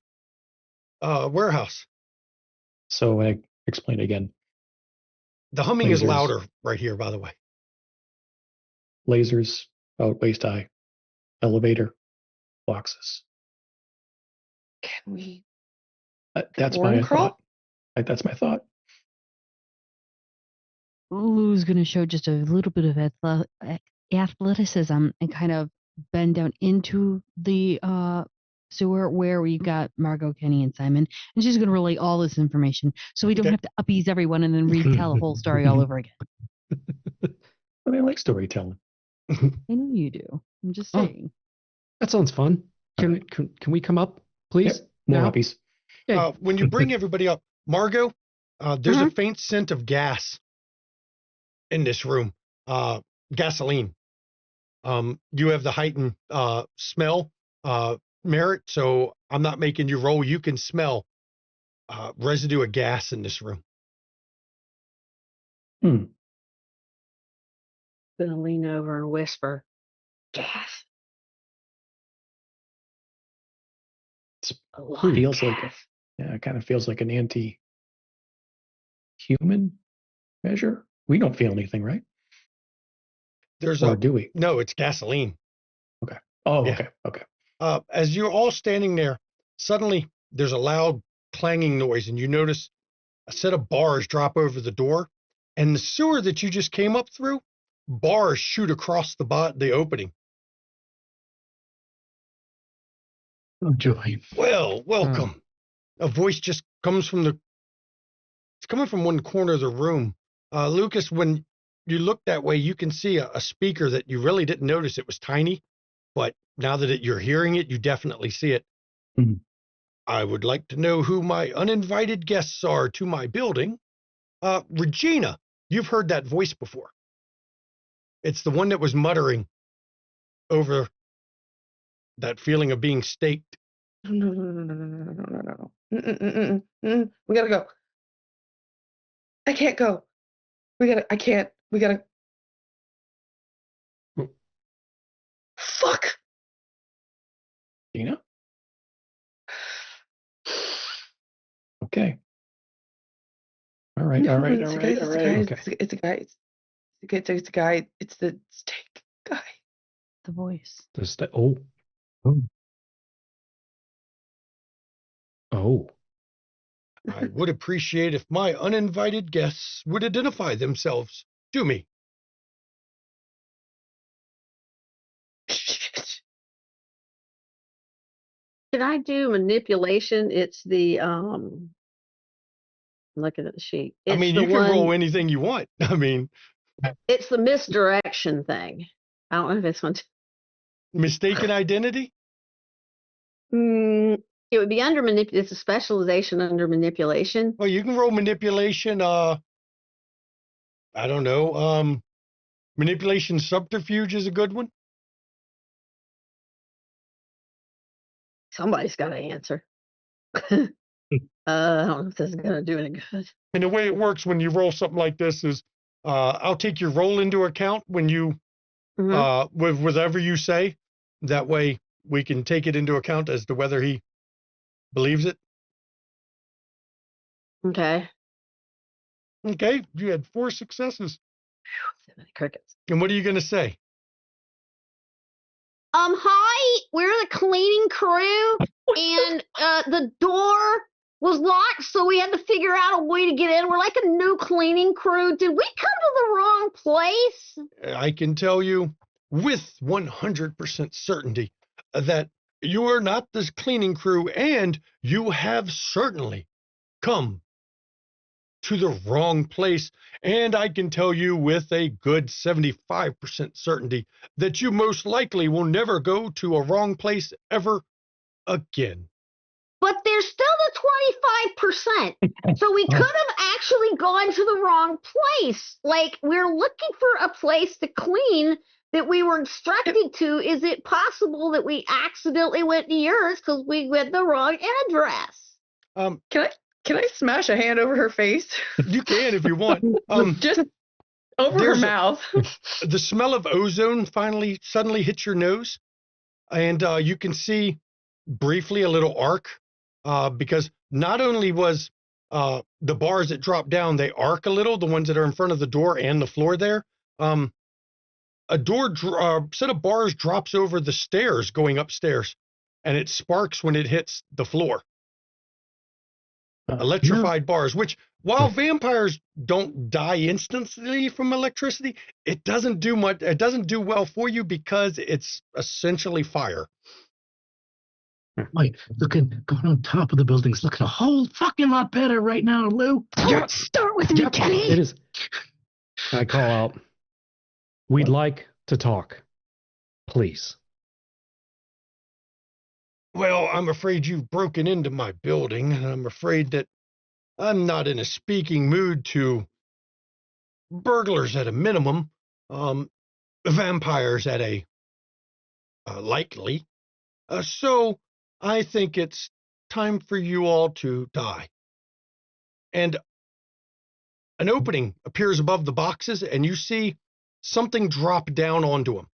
or warehouse. So I explain again. The humming is louder right here, by the way. Lasers out waist high, elevator, boxes. Can we? That's my thought. That's my thought. Lou's going to show just a little bit of athleticism and kind of bend down into the sewer where we got Margot, Kenny, and Simon. And she's going to relay all this information so we don't Okay. have to uppies everyone and then retell the whole story all over again. I mean, I like storytelling. I know you do. I'm just Oh. saying. That sounds fun. Can we come up, please? Yep, more Now? uppies. Yeah. When you bring everybody up, Margot, there's a Mhm. faint scent of gas in this room. Gasoline. You have the heightened smell merit, so I'm not making you roll. You can smell residue of gas in this room. Gonna lean over and whisper, gas. A lot of Feels like gas. it kind of feels like an anti-human measure. We don't feel anything, right? There's Or a do we? no, it's gasoline. Oh, Yeah. okay. As you're all standing there, suddenly there's a loud clanging noise, and you notice a set of bars drop over the door, and the sewer that you just came up through, bars shoot across the opening. Oh, joy. Well, welcome. A voice just comes from it's coming from one corner of the room. Lucas, when you look that way, you can see a speaker that you really didn't notice. It was tiny, but now that you're hearing it, you definitely see it. Mhm. I would like to know who my uninvited guests are to my building. Regina, you've heard that voice before. It's the one that was muttering over that feeling of being staked. No. We gotta go. I can't go. I can't. We gotta. Fuck! Gina? Okay. All right. No, Okay. It's a guy. It's a guy. It's the steak guy. The voice. Oh. I would appreciate if my uninvited guests would identify themselves to me. Can I do manipulation? It's the looking at the sheet. I It's mean, the you can roll one. anything you want. I mean, It's the misdirection thing. I don't know if it's one. mistaken identity? It would be under manipulation. It's a specialization under manipulation. Well, you can roll manipulation. I don't know. Manipulation subterfuge is a good one. Somebody's got to answer. I don't know if this is going to do any good. And the way it works when you roll something like this is, I'll take your roll into account when you, with whatever you say. That way we can take it into account as to whether he believes it. Okay. Okay, you had 4 successes. So many crickets. And what are you going to say? Hi, we're the cleaning crew, and the door was locked, so we had to figure out a way to get in. We're like a new cleaning crew. Did we come to the wrong place? I can tell you with 100% certainty that you are not the cleaning crew, and you have certainly come to the wrong place. And I can tell you with a good 75% certainty that you most likely will never go to a wrong place ever again. But there's still the 25%. So we could have actually gone to the wrong place. Like, we're looking for a place to clean that we were instructed to. Is it possible that we accidentally went to yours because we went the wrong address? Can I smash a hand over her face? You can if you want. Just over her there's mouth. The smell of ozone suddenly hits your nose, and you can see briefly a little arc, because not only was the bars that drop down, they arc a little, the ones that are in front of the door and the floor there. A set of bars drops over the stairs going upstairs, and it sparks when it hits the floor. electrified bars, which while vampires don't die instantly from electricity, it doesn't do much. It doesn't do well for you because it's essentially fire. Wait, going on top of the building's looking a whole fucking lot better right now, Lou. Don't start with me, Kenny. It is. I call out. We'd like to talk, please. Well, I'm afraid you've broken into my building, and I'm afraid that I'm not in a speaking mood to burglars at a minimum, vampires at a likely. So I think it's time for you all to die. And an opening appears above the boxes, and you see something drop down onto them.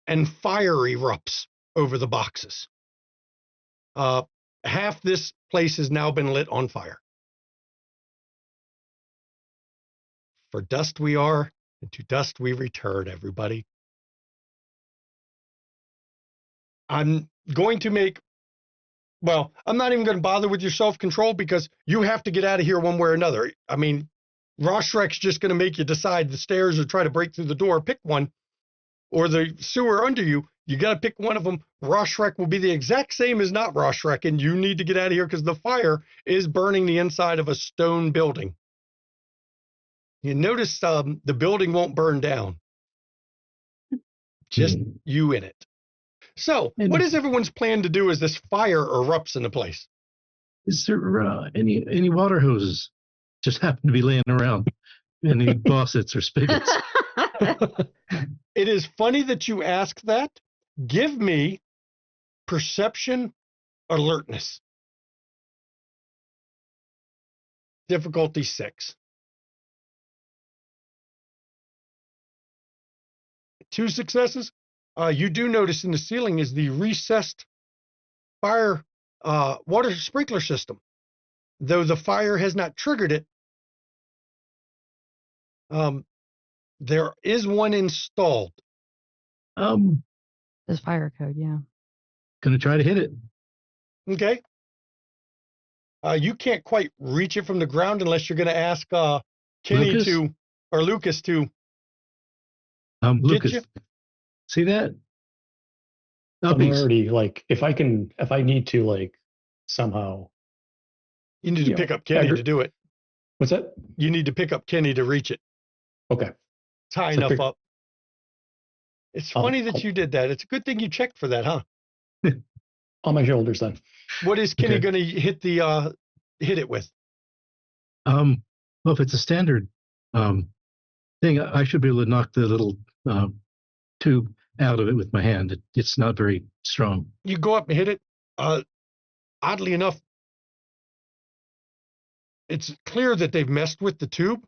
And fire erupts over the boxes. Half this place has now been lit on fire. For dust we are, and to dust we return, everybody. I'm going to make, well, I'm not even going to bother with your self-control because you have to get out of here one way or another. I mean, Roshrek's just going to make you decide the stairs or try to break through the door. Pick one. Or the sewer under you. You got to pick one of them. Roshrek will be the exact same as not Roshrek, and you need to get out of here because the fire is burning the inside of a stone building. You notice the building won't burn down. Just you in it. So, what is everyone's plan to do as this fire erupts into place? Is there any water hoses just happen to be laying around? Any faucets or spigots? It is funny that you ask that. Give me perception alertness. Difficulty 6. 2 successes. You do notice in the ceiling is the recessed fire water sprinkler system. Though the fire has not triggered it, there is one installed. There's fire code, yeah. Gonna try to hit it. Okay. You can't quite reach it from the ground unless you're going to ask Kenny Lucas? or Lucas to Lucas, you. See that? I'm already if I need to somehow. You need to pick up Kenny to do it. What's that? You need to pick up Kenny to reach it. Okay. It's high enough up. It's funny that you did that. It's a good thing you checked for that, huh? On my shoulders then. What is Kenny going to hit it with? Well, if it's a standard thing, I should be able to knock the little tube out of it with my hand. It's not very strong. You go up and hit it. Oddly enough, it's clear that they've messed with the tube.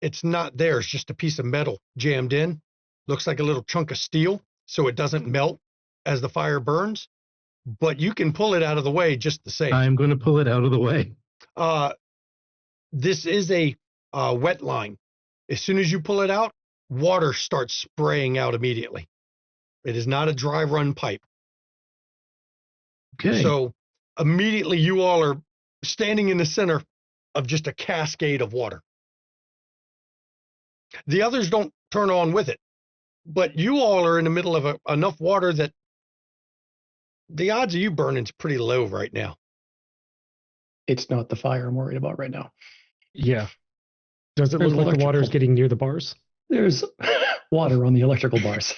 It's not there. It's just a piece of metal jammed in. Looks like a little chunk of steel, so it doesn't melt as the fire burns. But you can pull it out of the way just the same. I'm going to pull it out of the way. This is a wet line. As soon as you pull it out, water starts spraying out immediately. It is not a dry run pipe. Okay. So immediately you all are standing in the center of just a cascade of water. The others don't turn on with it, but you all are in the middle of enough water that the odds of you burning is pretty low right now. It's not the fire I'm worried about right now. Yeah. Does it look like the water is getting near the bars? There's water on the electrical bars.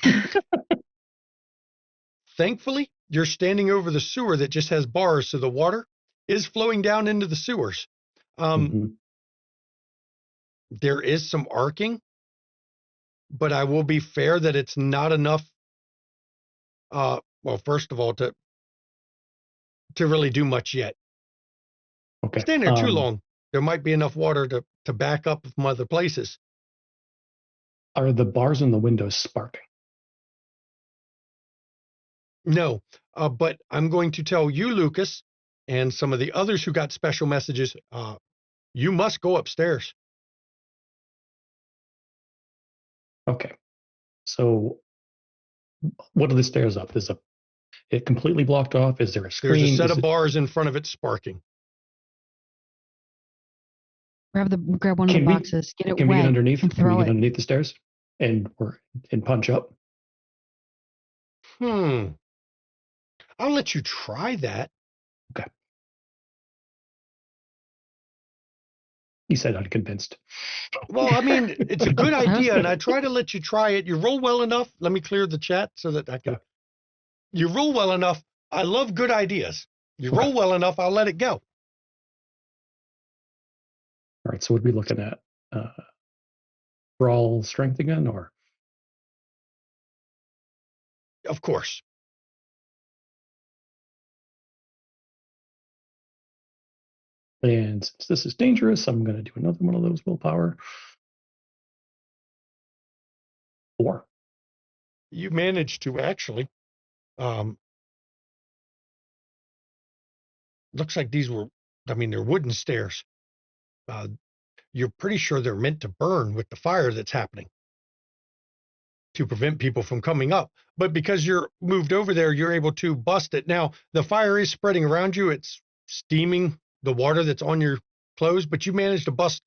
Thankfully, you're standing over the sewer that just has bars, so the water is flowing down into the sewers. There is some arcing, but I will be fair that it's not enough. Well, first of all, to really do much yet. Okay. Stand there too long. There might be enough water to back up from other places. Are the bars and the windows sparking? No, but I'm going to tell you, Lucas, and some of the others who got special messages, you must go upstairs. Okay. So what are the stairs up? Is it completely blocked off? Is there a screen? There's a set of bars in front of it sparking. Grab one of Can the we- boxes, get it Can we wet, get underneath? and Can we throw get it. underneath the stairs and punch up? I'll let you try that. Okay. He said unconvinced. Well, I mean, it's a good idea, and I try to let you try it. You roll well enough. Let me clear the chat so that I can. You roll well enough. I love good ideas. You roll well enough, I'll let it go. All right. So what are we looking at? Brawl strength again, or? Of course. And since this is dangerous, I'm going to do another one of those willpower. 4. You managed to actually. Looks like these were, I mean, they're wooden stairs. You're pretty sure they're meant to burn with the fire that's happening to prevent people from coming up. But because you're moved over there, you're able to bust it. Now, the fire is spreading around you. It's steaming the water that's on your clothes, but you managed to bust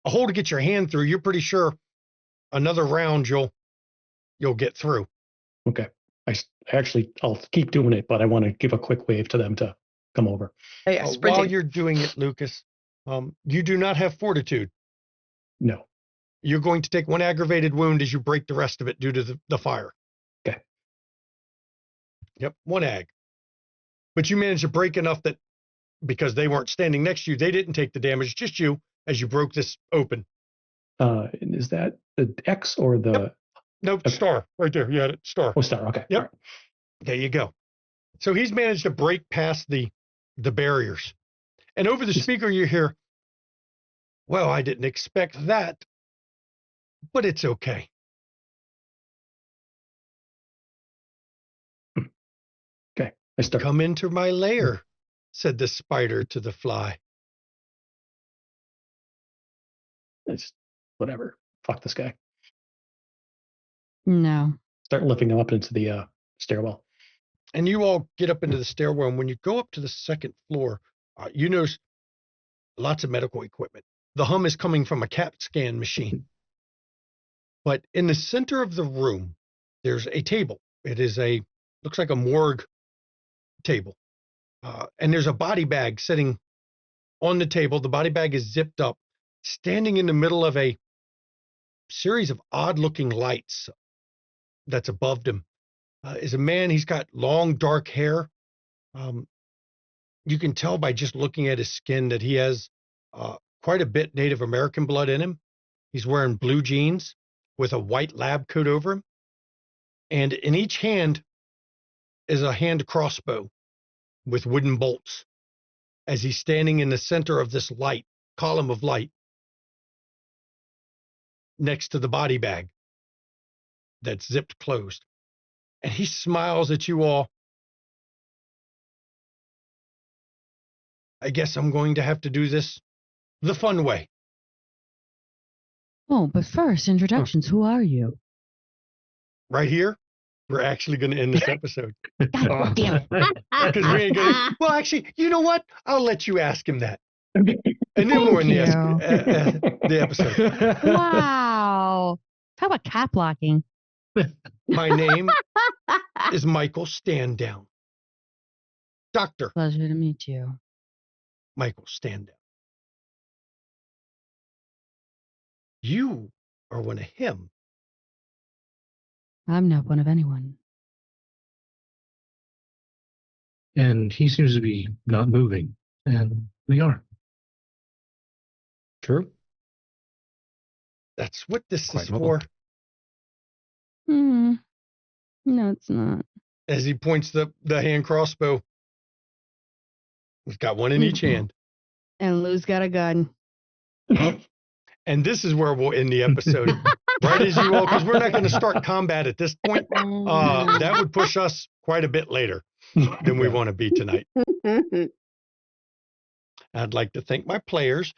a hole to get your hand through. You're pretty sure another round you'll get through. Okay. I'll keep doing it, but I want to give a quick wave to them to come over. While you're doing it, Lucas, you do not have fortitude. No. You're going to take 1 aggravated wound as you break the rest of it due to the fire. Okay. Yep, 1 ag. But you managed to break enough that because they weren't standing next to you, they didn't take the damage, just you as you broke this open. Is that the X or the? Yep. Nope, Okay. star right there. You had it, star. Oh, star. Okay. Yep. All right. There you go. So he's managed to break past the barriers. And over the speaker you hear, well, I didn't expect that, but it's okay. Okay. I start. Come into my lair, said the spider to the fly. It's whatever. Fuck this guy. No. Start lifting him up into the stairwell. And you all get up into the stairwell. And when you go up to the 2nd floor, you notice lots of medical equipment. The hum is coming from a CAT scan machine. But in the center of the room, there's a table. It is looks like a morgue table. And there's a body bag sitting on the table. The body bag is zipped up. Standing in the middle of a series of odd-looking lights that's above him is a man. He's got long, dark hair. You can tell by just looking at his skin that he has quite a bit Native American blood in him. He's wearing blue jeans with a white lab coat over him. And in each hand is a hand crossbow with wooden bolts as he's standing in the center of this column of light next to the body bag that's zipped closed. And he smiles at you all. I guess I'm going to have to do this the fun way. Oh, but first, introductions. Who are you? Right here, we're actually going to end this episode. God damn it. Because we ain't going to. Well, actually, you know what? I'll let you ask him that. And then we'll end the episode. Wow. Talk about cat blocking. My name is Michael Standdown. Dr. Pleasure to meet you. Michael Standdown. You are one of him. I'm not one of anyone. And he seems to be not moving. And we are. True. That's what this Quite is mobile. for. No, it's not. As he points the hand crossbow. He's got one in each hand. And Lou's got a gun. And this is where we'll end the episode. Right as you all, because we're not going to start combat at this point. That would push us quite a bit later than we want to be tonight. I'd like to thank my players.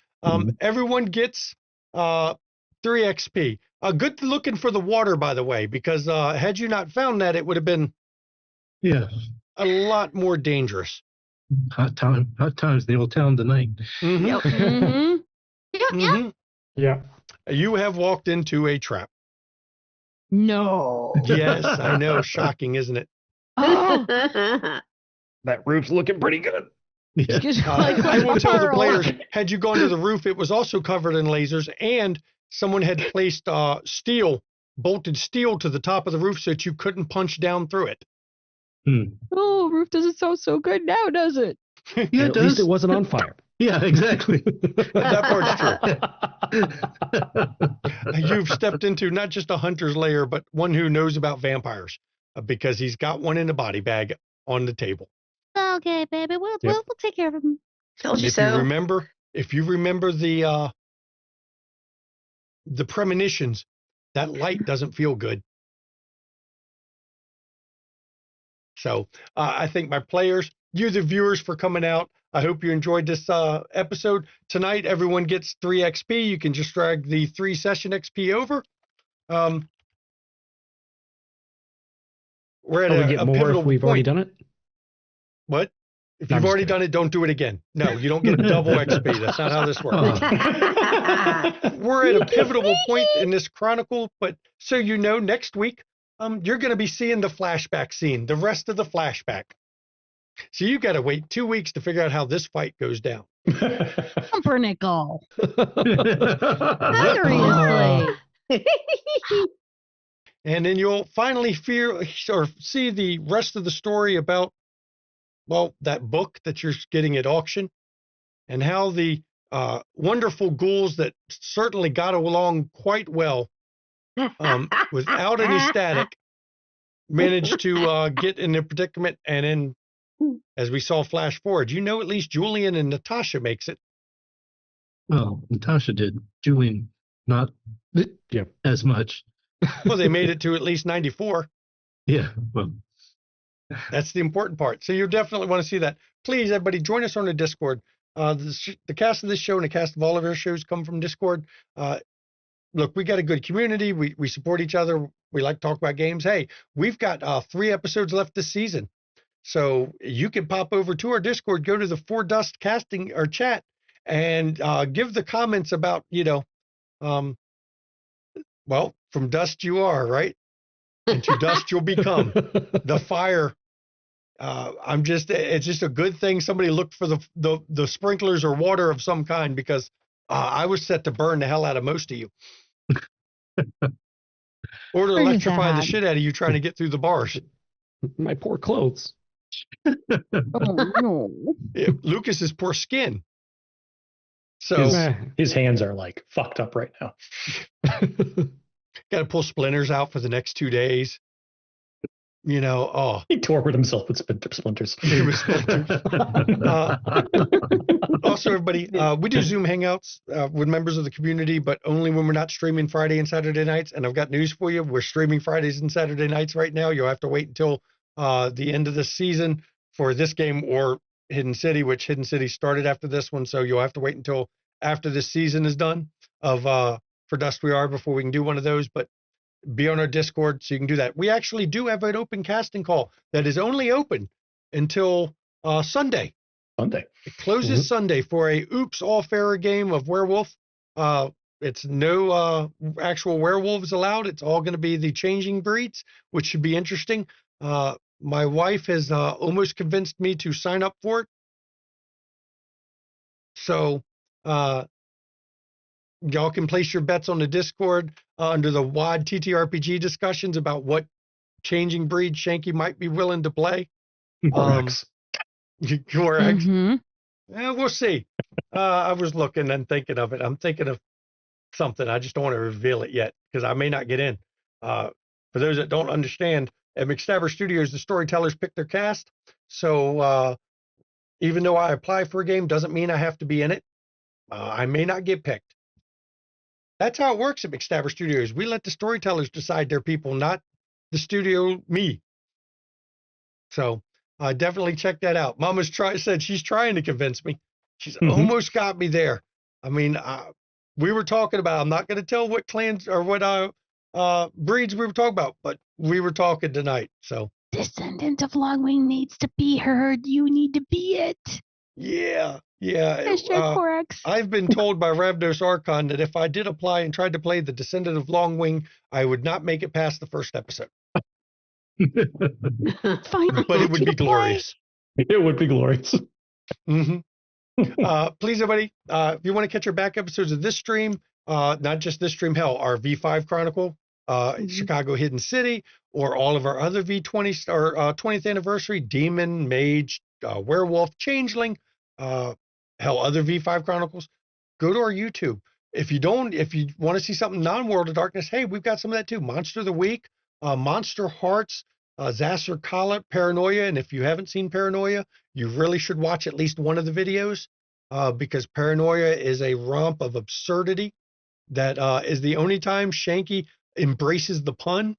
Everyone gets 3 XP. Good looking for the water, by the way, because had you not found that, it would have been a lot more dangerous. Hot times in the old town tonight. Mm-hmm. Yep. Mhm. Yeah. You have walked into a trap. No. Yes, I know. Shocking, isn't it? Oh, That roof's looking pretty good. Yeah. excuse me. I will tell the Pearl. players, had you gone to the roof, it was also covered in lasers, and someone had placed bolted steel to the top of the roof so that you couldn't punch down through it. Oh, roof doesn't sound so good now, does it? Yeah, At it least does. it wasn't on fire. Yeah, exactly. That part's true. You've stepped into not just a hunter's lair, but one who knows about vampires because he's got one in a body bag on the table. Okay, baby, we'll take care of him. Told you If so. you remember the premonitions, that light doesn't feel good. So I thank my players, you the viewers, for coming out. I hope you enjoyed this episode. Tonight, everyone gets 3 XP. You can just drag the 3 session XP over. We're at we get a more pivotal if we've point. already done it. What? If I'm you've just already kidding. done it, don't do it again. No, you don't get double XP. That's not how this works. We're at a pivotal point in this chronicle, but so you know, next week, you're going to be seeing the flashback scene, the rest of the flashback. So you got to wait 2 weeks to figure out how this fight goes down. Pumpernickel. Oh. Seriously. And then you'll finally see the rest of the story about, well, that book that you're getting at auction and how the wonderful ghouls that certainly got along quite well without any static managed to get in a predicament. And then, as we saw flash forward, at least Julian and Natasha makes it. Well, Natasha did. Julian, not as much. Well, they made it to at least 94. Yeah, well, that's the important part. So you definitely want to see that. Please, everybody, join us on the Discord. The cast of this show and the cast of all of our shows come from Discord. Look, we got a good community. We support each other. We like to talk about games. Hey, we've got 3 episodes left this season. So you can pop over to our Discord, go to the For Dust casting or chat, and give the comments about, well, from dust you are, right? And to dust you'll become. The fire. It's just a good thing somebody looked for the sprinklers or water of some kind, because I was set to burn the hell out of most of you. Or to electrify the shit out of you trying to get through the bars. My poor clothes. Oh, no. Yeah, Lucas's poor skin. So His hands are like fucked up right now. got to pull splinters out for the next 2 days. He tore himself with splinters. Also, everybody, we do Zoom hangouts with members of the community, but only when we're not streaming Friday and Saturday nights. And I've got news for you. We're streaming Fridays and Saturday nights right now. You'll have to wait until the end of the season for this game or Hidden City, which Hidden City started after this one. So you'll have to wait until after this season is done of For Dust We Are before we can do one of those. But be on our Discord so you can do that. We actually do have an open casting call that is only open until Sunday. Sunday. It closes Sunday for a Oops All Fair game of Werewolf. It's no actual werewolves allowed. It's all going to be the changing breeds, which should be interesting. My wife has almost convinced me to sign up for it. So y'all can place your bets on the Discord under the WAD TTRPG discussions about what changing breed Shanky might be willing to play. Correct. Correct. Mhm. We'll see. I was looking and thinking of it. I'm thinking of something. I just don't want to reveal it yet because I may not get in. For those that don't understand, at McStabber Studios, the storytellers pick their cast. So even though I apply for a game, doesn't mean I have to be in it. I may not get picked. That's how it works at McStabber Studios. We let the storytellers decide their people, not the studio, me. So definitely check that out. Mama's said she's trying to convince me. She's almost got me there. I mean, we were talking about, I'm not going to tell what clans or what breeds we were talking about, but we were talking tonight. So Descendant of Longwing needs to be heard. You need to be it. Yeah, yeah. Mr. Corax. I've been told by Ravnos Archon that if I did apply and tried to play the Descendant of Longwing, I would not make it past the first episode. Finally, But it would be you play. glorious. It would be glorious. Hmm. Please, everybody, if you want to catch our back episodes of this stream, not just this stream, hell, our V5 Chronicle, Chicago Hidden City, or all of our other V20 or 20th anniversary, Demon, Mage, Werewolf, Changeling, hell, other V5 Chronicles, go to our YouTube. If you want to see something non-World of Darkness, hey, we've got some of that too. Monster of the Week, Monster Hearts, Zasser Collet, Paranoia, and if you haven't seen Paranoia, you really should watch at least one of the videos because Paranoia is a romp of absurdity that is the only time Shanky embraces the pun,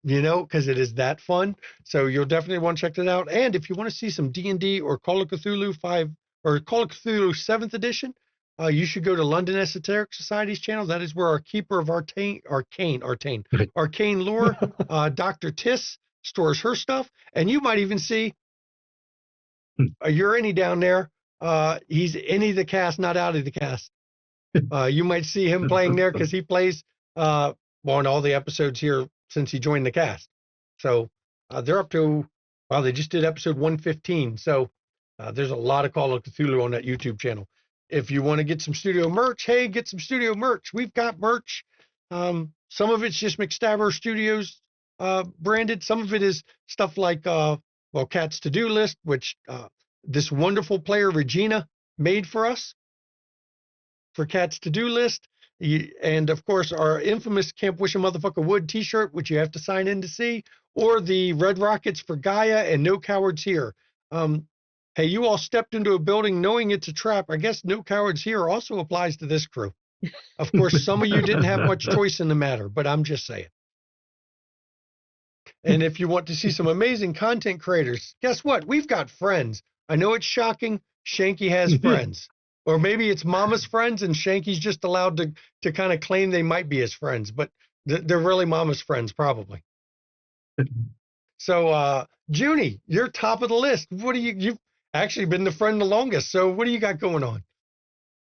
because it is that fun. So you'll definitely want to check that out. And if you want to see some D&D or Call of Cthulhu 5 or Call of Cthulhu 7th edition, you should go to London Esoteric Society's channel. That is where our keeper of arcane lore, Dr. Tiss, stores her stuff. And you might even see Urini down there. He's any of the cast, not out of the cast. You might see him playing there because he plays on all the episodes here since he joined the cast. So they're up to, they just did episode 115. So there's a lot of Call of Cthulhu on that YouTube channel. If you want to get some studio merch, hey, get some studio merch. We've got merch. Some of it's just McStabber Studios branded. Some of it is stuff like, Cat's To-Do List, which this wonderful player, Regina, made for us for Cat's To-Do List. And, of course, our infamous Camp Wish a Motherfucker Would t-shirt, which you have to sign in to see, or the Red Rockets for Gaia and No Cowards Here. Hey, you all stepped into a building knowing it's a trap. I guess No Cowards Here also applies to this crew. Of course, some of you didn't have much choice in the matter, but I'm just saying. And if you want to see some amazing content creators, guess what? We've got friends. I know it's shocking. Shanky has friends. Or maybe it's Mama's friends and Shanky's just allowed to kind of claim they might be his friends, but they're really Mama's friends, probably. So, Junie, you're top of the list. You've actually been the friend the longest. So what do you got going on?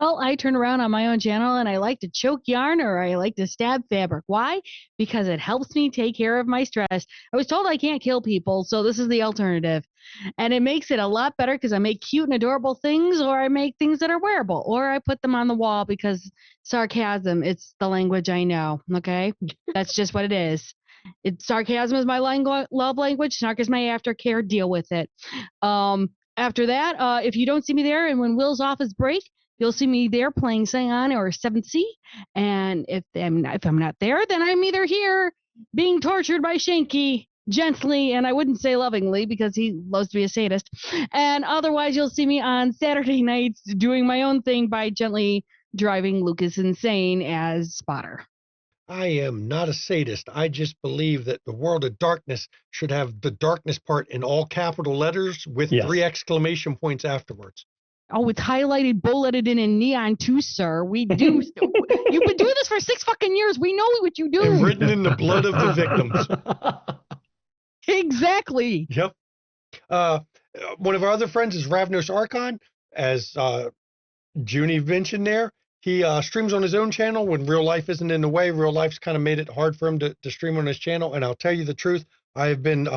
Well, I turn around on my own channel and I like to choke yarn or I like to stab fabric. Why? Because it helps me take care of my stress. I was told I can't kill people, so this is the alternative. And it makes it a lot better because I make cute and adorable things, or I make things that are wearable, or I put them on the wall because sarcasm, it's the language I know, okay? That's just what it is. Sarcasm is my love language. Snark is my aftercare. Deal with it. After that, if you don't see me there and when Will's office break, you'll see me there playing Scion or 7th C. And if I'm not there, then I'm either here being tortured by Shanky gently, and I wouldn't say lovingly because he loves to be a sadist. And otherwise, you'll see me on Saturday nights doing my own thing by gently driving Lucas insane as Spotter. I am not a sadist. I just believe that the World of Darkness should have the darkness part in all capital letters with 3 exclamation points afterwards. Oh, it's highlighted, bulleted in neon too, sir. We do. You've been doing this for 6 fucking years. We know what you do. And written in the blood of the victims. Exactly. Yep. One of our other friends is Ravnos Archon, as Junie mentioned there. He streams on his own channel when real life isn't in the way. Real life's kind of made it hard for him to stream on his channel. And I'll tell you the truth, I have been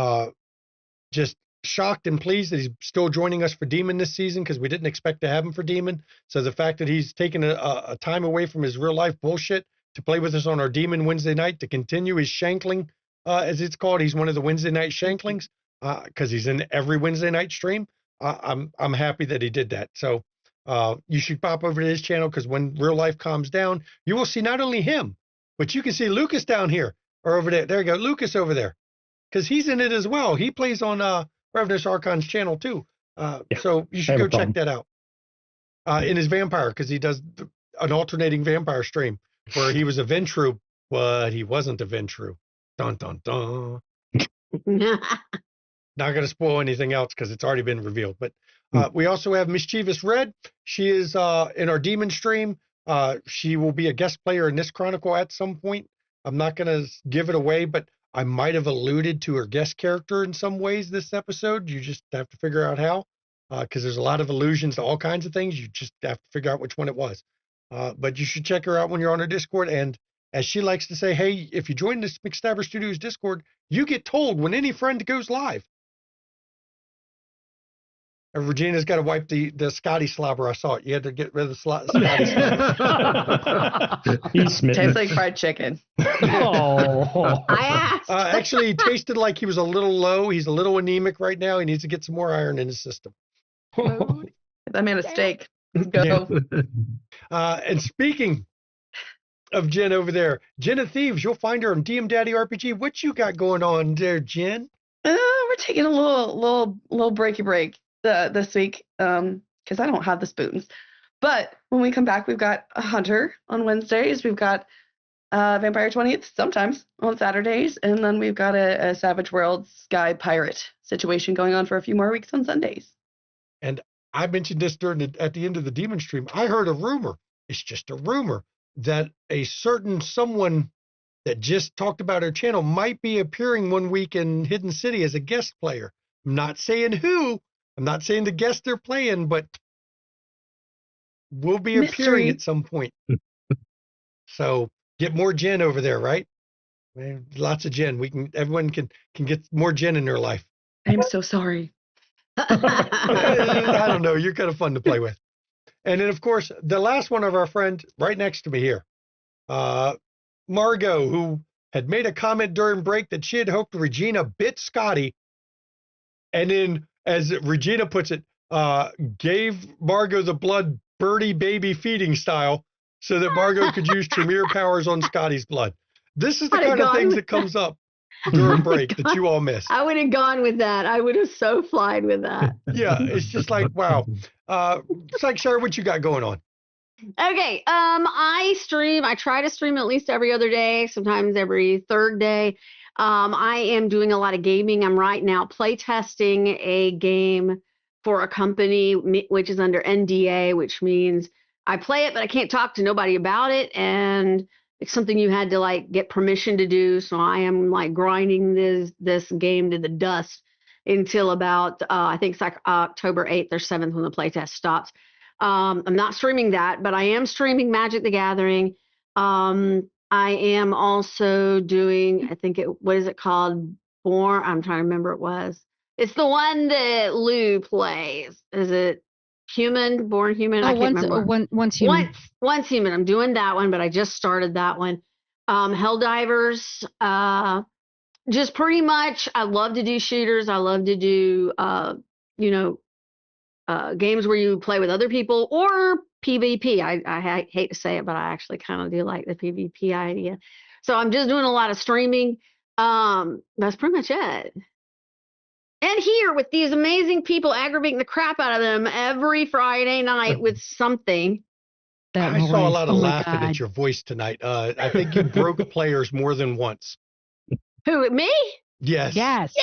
just shocked and pleased that he's still joining us for Demon this season because we didn't expect to have him for Demon. So the fact that he's taken a time away from his real life bullshit to play with us on our Demon Wednesday night to continue his shankling, as it's called. He's one of the Wednesday night shanklings because he's in every Wednesday night stream. I'm happy that he did that. So you should pop over to his channel because when real life calms down, you will see not only him, but you can see Lucas down here or over there. There you go, Lucas over there, because he's in it as well. He plays on Ravnos Archon's channel too. So you should go check that out in his vampire, because he does an alternating vampire stream where he was a Ventru, but he wasn't a Ventru. Dun, dun, dun. Not going to spoil anything else because it's already been revealed. But we also have Mischievous Red. She is in our Demon stream. She will be a guest player in this Chronicle at some point. I'm not going to give it away, but I might have alluded to her guest character in some ways this episode. You just have to figure out how, because there's a lot of allusions to all kinds of things. You just have to figure out which one it was. But you should check her out when you're on her Discord. And as she likes to say, hey, if you join this McStabber Studios Discord, you get told when any friend goes live. And Regina's got to wipe the Scotty slobber. I saw it. You had to get rid of the Scotty slobber. He's smitten. Tastes like fried chicken. Oh, I asked. Actually, he tasted like he was a little low. He's a little anemic right now. He needs to get some more iron in his system. That man a steak. Let's go. Yeah. And speaking of Jen over there, Jen of Thieves, you'll find her on DM Daddy RPG. What you got going on there, Jen? We're taking a little breaky break this week because I don't have the spoons. But when we come back, we've got a hunter on Wednesdays. We've got Vampire 20th sometimes on Saturdays, and then we've got a Savage Worlds Sky Pirate situation going on for a few more weeks on Sundays. And I mentioned this at the end of the Demon stream. I heard a rumor. It's just a rumor that a certain someone that just talked about our channel might be appearing one week in Hidden City as a guest player. I'm not saying who. I'm not saying the guest they're playing, but will be appearing at some point. So get more Jen over there, right? Man, lots of Jen. Everyone can get more Jen in their life. I'm so sorry. I don't know. You're kind of fun to play with. And then, of course, the last one of our friends right next to me here, Margot, who had made a comment during break that she had hoped Regina bit Scotty. And then, as Regina puts it, gave Margot the blood birdie baby feeding style so that Margot could use Tremere powers on Scotty's blood. This is the kind of things that comes up during break that you all miss. I would have gone with that. I would have so flied with that. Yeah, it's just like, wow. It's like, Sarah, what you got going on? Okay. I try to stream at least every other day, sometimes every third day. I am doing a lot of gaming. I'm right now play testing a game for a company, which is under NDA, which means I play it, but I can't talk to nobody about it. And it's something you had to like get permission to do. So I am like grinding this game to the dust until about, I think it's like October 8th or 7th when the playtest stops. I'm not streaming that, but I am streaming Magic the Gathering. I am also doing, what is it called? Born, I'm trying to remember it was. It's the one that Lou plays. Is it Human? Born Human? I can't remember. Once Human. Once Human. I'm doing that one, but I just started that one. Helldivers. Just pretty much, I love to do shooters. I love to do, games where you play with other people or PvP. I hate to say it, but I actually kind of do like the PvP idea. So I'm just doing a lot of streaming. That's pretty much it. And here with these amazing people aggravating the crap out of them every Friday night with something. I saw a lot of laughing at your voice tonight. I think you broke players more than once. Who, me? Yes. Yes.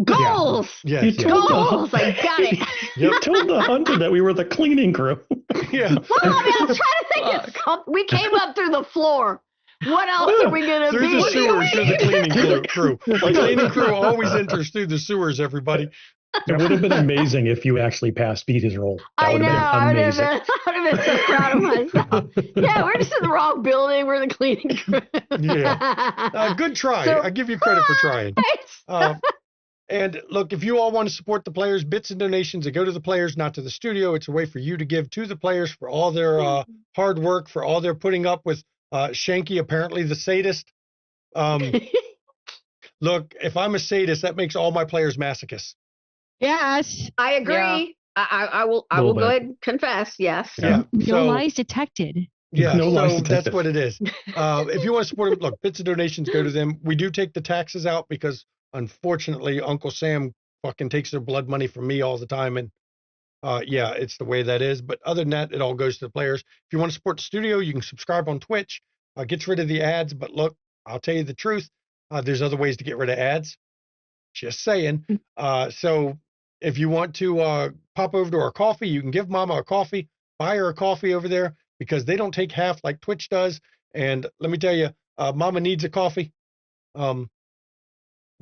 Goals. Yeah. Yes. Goals. I got it. You told the hunter that we were the cleaning crew. Yeah. Well, I mean, I was trying to think of something. We came up through the floor. What else are we going to be? Through the sewers, through the cleaning crew. The cleaning crew always enters through the sewers, everybody. It would have been amazing if you actually passed Peter's role. I know. I would have been so proud of myself. Yeah, we're just in the wrong building. We're the cleaning crew. Yeah. Good try. I give you credit for trying. And look, if you all want to support the players, bits and donations that go to the players, not to the studio. It's a way for you to give to the players for all their hard work, for all their putting up with Shanky, apparently the sadist. Look, if I'm a sadist, that makes all my players masochists. Yes. I agree. Yeah. I will go ahead and confess. Yes. Yeah. No lies detected. Yeah, no lies so detected. that's what it is. If you want to support them, look, bits and donations go to them. We do take the taxes out because, unfortunately, Uncle Sam fucking takes their blood money from me all the time. And yeah, it's the way that is. But other than that, it all goes to the players. If you want to support the studio, you can subscribe on Twitch. Gets rid of the ads. But look, I'll tell you the truth. There's other ways to get rid of ads. Just saying. So if you want to pop over to our coffee, you can give Mama a coffee, buy her a coffee over there because they don't take half like Twitch does. And let me tell you, Mama needs a coffee.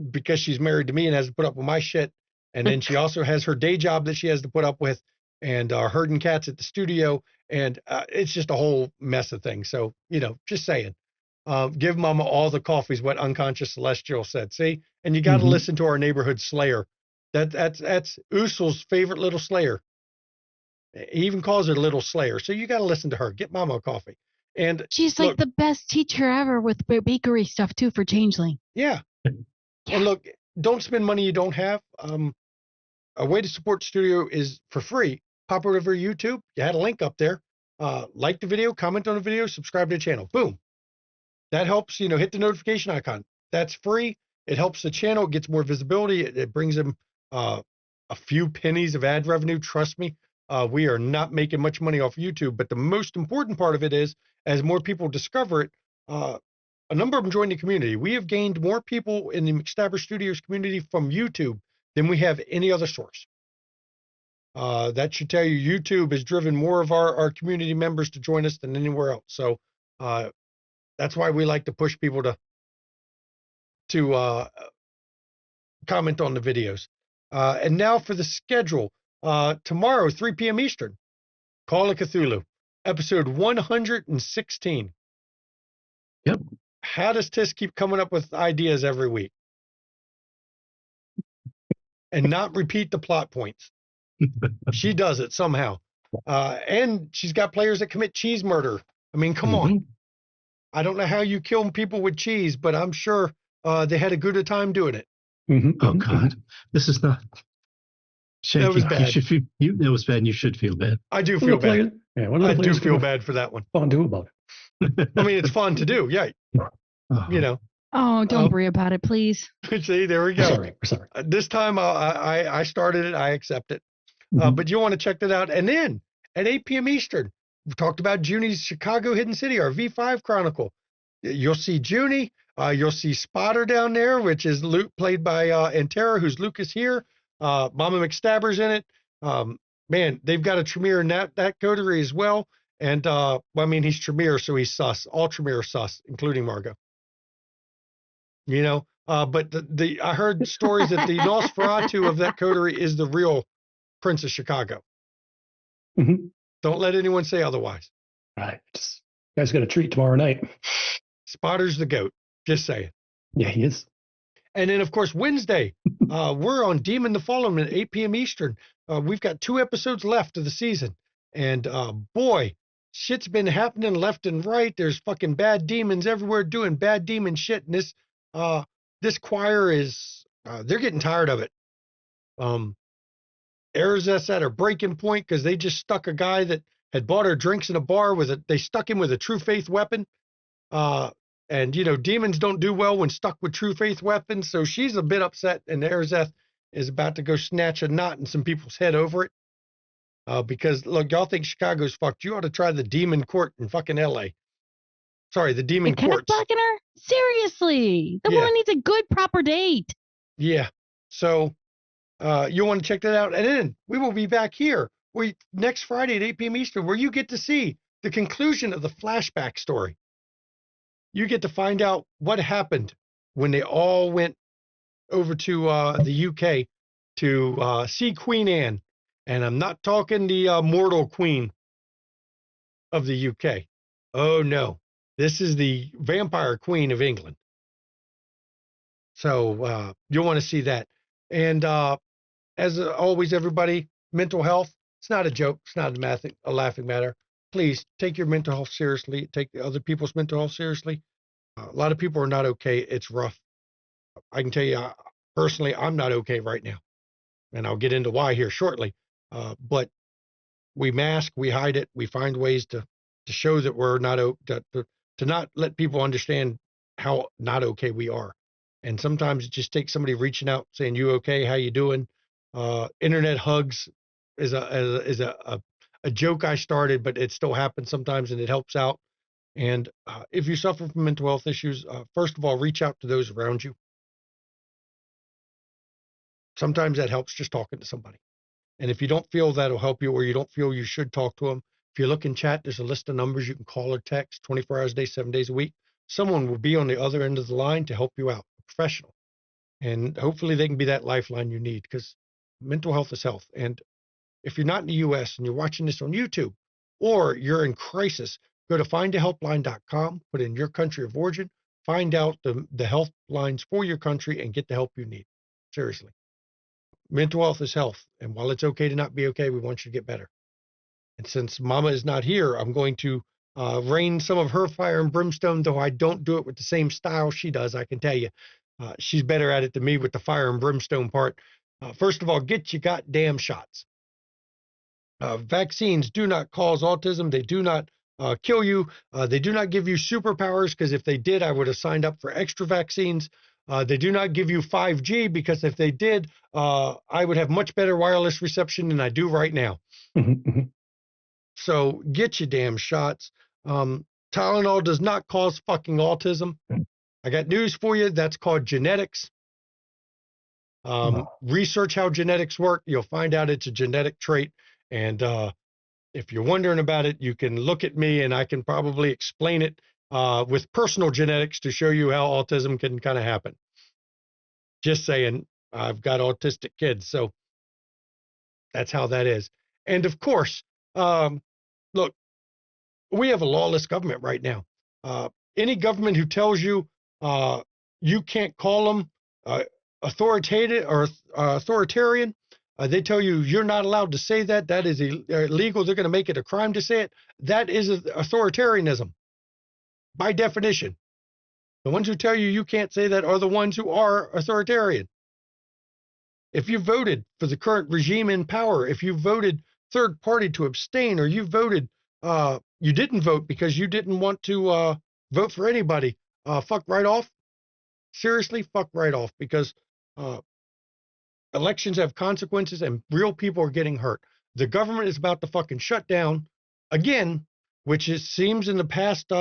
because she's married to me and has to put up with my shit. And then she also has her day job that she has to put up with, and herding cats at the studio. And it's just a whole mess of things. So, just saying, give mama all the coffees, what Unconscious Celestial said. See, and you got to listen to our neighborhood slayer. That's Usul's favorite little slayer. He even calls her Little Slayer. So you got to listen to her. Get mama a coffee. And she's look, like the best teacher ever with bakery stuff too for Changeling. Yeah. And look, don't spend money you don't have. A way to support the studio is for free. Pop over to YouTube. You had a link up there. Like the video, comment on the video, subscribe to the channel. Boom. That helps, hit the notification icon. That's free. It helps the channel. It gets more visibility. It brings them a few pennies of ad revenue. Trust me. We are not making much money off YouTube, but the most important part of it is, as more people discover it, a number of them join the community. We have gained more people in the McStabber Studios community from YouTube than we have any other source. That should tell you YouTube has driven more of our community members to join us than anywhere else. So that's why we like to push people to comment on the videos. And now for the schedule. Tomorrow, 3 p.m. Eastern, Call of Cthulhu, episode 116. Yep. How does Tis keep coming up with ideas every week and not repeat the plot points? She does it somehow. And she's got players that commit cheese murder. I mean, come on. I don't know how you kill people with cheese, but I'm sure they had a good time doing it. Oh, God. This is not... Shanky, that was bad. You should feel, that was bad, and you should feel bad. I do feel bad. I do feel bad for that one. Fun to do about it. I mean, it's fun to do. Yeah. Oh, don't worry about it, please. See, there we go. We're sorry. This time I started it. I accept it. But you want to check that out. And then at 8 p.m. Eastern, we talked about Junie's Chicago Hidden City, our V5 Chronicle. You'll see Junie. You'll see Spotter down there, which is Luke, played by Antera, who's Lucas here. Mama McStabber's in it. Man, they've got a Tremere in that coterie as well. And he's Tremere, so he's sus. All Tremere are sus, including Margot. But I heard stories that the Nosferatu of that coterie is the real Prince of Chicago. Don't let anyone say otherwise. All right. You guys got a treat tomorrow night. Spotter's the goat. Just saying. Yeah, he is. And then, of course, Wednesday, we're on Demon the Fallen at 8 p.m. Eastern. We've got 2 episodes left of the season. And boy, shit's been happening left and right. There's fucking bad demons everywhere doing bad demon shit. And this choir is, they're getting tired of it. Arizeth's at a breaking point because they just stuck a guy that had bought her drinks in a bar they stuck him with a True Faith weapon. And, demons don't do well when stuck with True Faith weapons. So she's a bit upset, and Arizeth is about to go snatch a knot in some people's head over it. Because, look, y'all think Chicago's fucked. You ought to try the demon court in fucking L.A. Sorry, the demon courts. Kind of fucking her? Seriously. The woman needs a good, proper date. Yeah. So you'll want to check that out. And then we will be back here next Friday at 8 p.m. Eastern, where you get to see the conclusion of the flashback story. You get to find out what happened when they all went over to the UK to see Queen Anne. And I'm not talking the mortal queen of the UK. Oh, no. This is the vampire queen of England. So you'll want to see that. And as always, everybody, mental health, it's not a joke. It's not a laughing matter. Please take your mental health seriously. Take other people's mental health seriously. A lot of people are not okay. It's rough. I can tell you, personally, I'm not okay right now. And I'll get into why here shortly. But we mask, we hide it, we find ways to show that we're not, to not let people understand how not okay we are. And sometimes it just takes somebody reaching out saying, "You okay? How you doing?" Internet hugs is a joke I started, but it still happens sometimes, and it helps out. And if you suffer from mental health issues, first of all, reach out to those around you. Sometimes that helps, just talking to somebody. And if you don't feel that'll help you, or you don't feel you should talk to them, if you look in chat, there's a list of numbers you can call or text 24 hours a day, 7 days a week. Someone will be on the other end of the line to help you out, a professional. And hopefully they can be that lifeline you need, because mental health is health. And if you're not in the US and you're watching this on YouTube, or you're in crisis, go to findahelpline.com, put in your country of origin, find out the health lines for your country, and get the help you need. Seriously. Mental health is health. And while it's okay to not be okay, we want you to get better. And since Mama is not here, I'm going to rain some of her fire and brimstone, though I don't do it with the same style she does, I can tell you. She's better at it than me with the fire and brimstone part. First of all, get your goddamn shots. Vaccines do not cause autism. They do not kill you. They do not give you superpowers, because if they did, I would have signed up for extra vaccines. They do not give you 5G, because if they did, I would have much better wireless reception than I do right now. So get your damn shots. Tylenol does not cause fucking autism. I got news for you. That's called genetics. Research how genetics work. You'll find out it's a genetic trait. And if you're wondering about it, you can look at me and I can probably explain it with personal genetics to show you how autism can kind of happen. Just saying, I've got autistic kids, so that's how that is. And of course, look, we have a lawless government right now. Any government who tells you you can't call them authoritative or authoritarian, they tell you you're not allowed to say that. That is illegal. They're going to make it a crime to say it. That is authoritarianism by definition. The ones who tell you you can't say that are the ones who are authoritarian. If you voted for the current regime in power, if you voted third party to abstain, or you voted, you didn't vote because you didn't want to vote for anybody, fuck right off. Seriously, fuck right off, because elections have consequences and real people are getting hurt. The government is about to fucking shut down again, which it seems in the past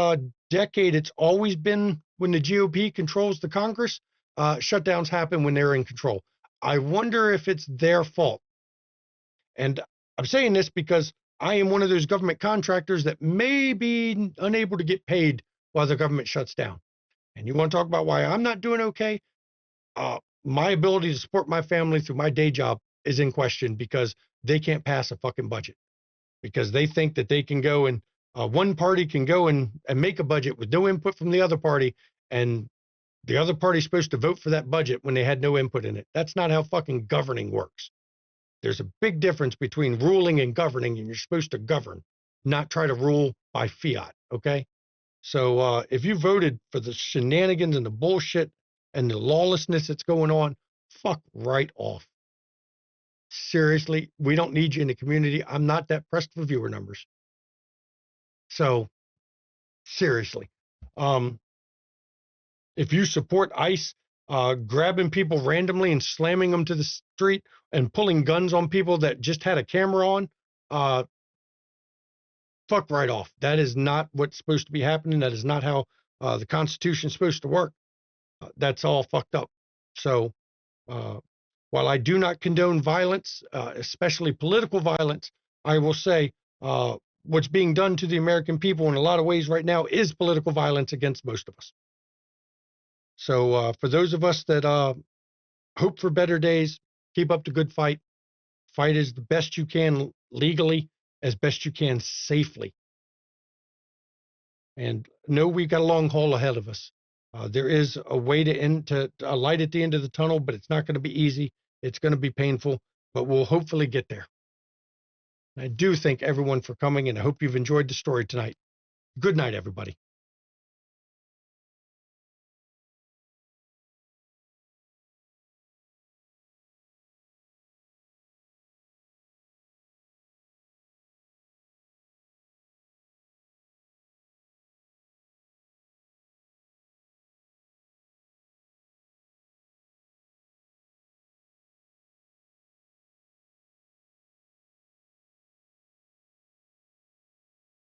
decade, it's always been when the GOP controls the Congress, shutdowns happen when they're in control. I wonder if it's their fault. And I'm saying this because I am one of those government contractors that may be unable to get paid while the government shuts down. And you want to talk about why I'm not doing okay? My ability to support my family through my day job is in question, because they can't pass a fucking budget, because they think that they can go and one party can go and make a budget with no input from the other party, and the other party's supposed to vote for that budget when they had no input in it. That's not how fucking governing works. There's a big difference between ruling and governing, and you're supposed to govern, not try to rule by fiat, okay? So if you voted for the shenanigans and the bullshit and the lawlessness that's going on, fuck right off. Seriously, we don't need you in the community. I'm not that pressed for viewer numbers. So seriously, if you support ICE grabbing people randomly and slamming them to the street and pulling guns on people that just had a camera on, fuck right off. That is not what's supposed to be happening. That is not how the Constitution is supposed to work. That's all fucked up. So while I do not condone violence, especially political violence, I will say what's being done to the American people in a lot of ways right now is political violence against most of us. So for those of us that hope for better days, keep up the good fight. Fight as the best you can legally, as best you can safely. And know we've got a long haul ahead of us. There is a way to end, to a light at the end of the tunnel, but it's not going to be easy. It's going to be painful, but we'll hopefully get there. I do thank everyone for coming, and I hope you've enjoyed the story tonight. Good night, everybody.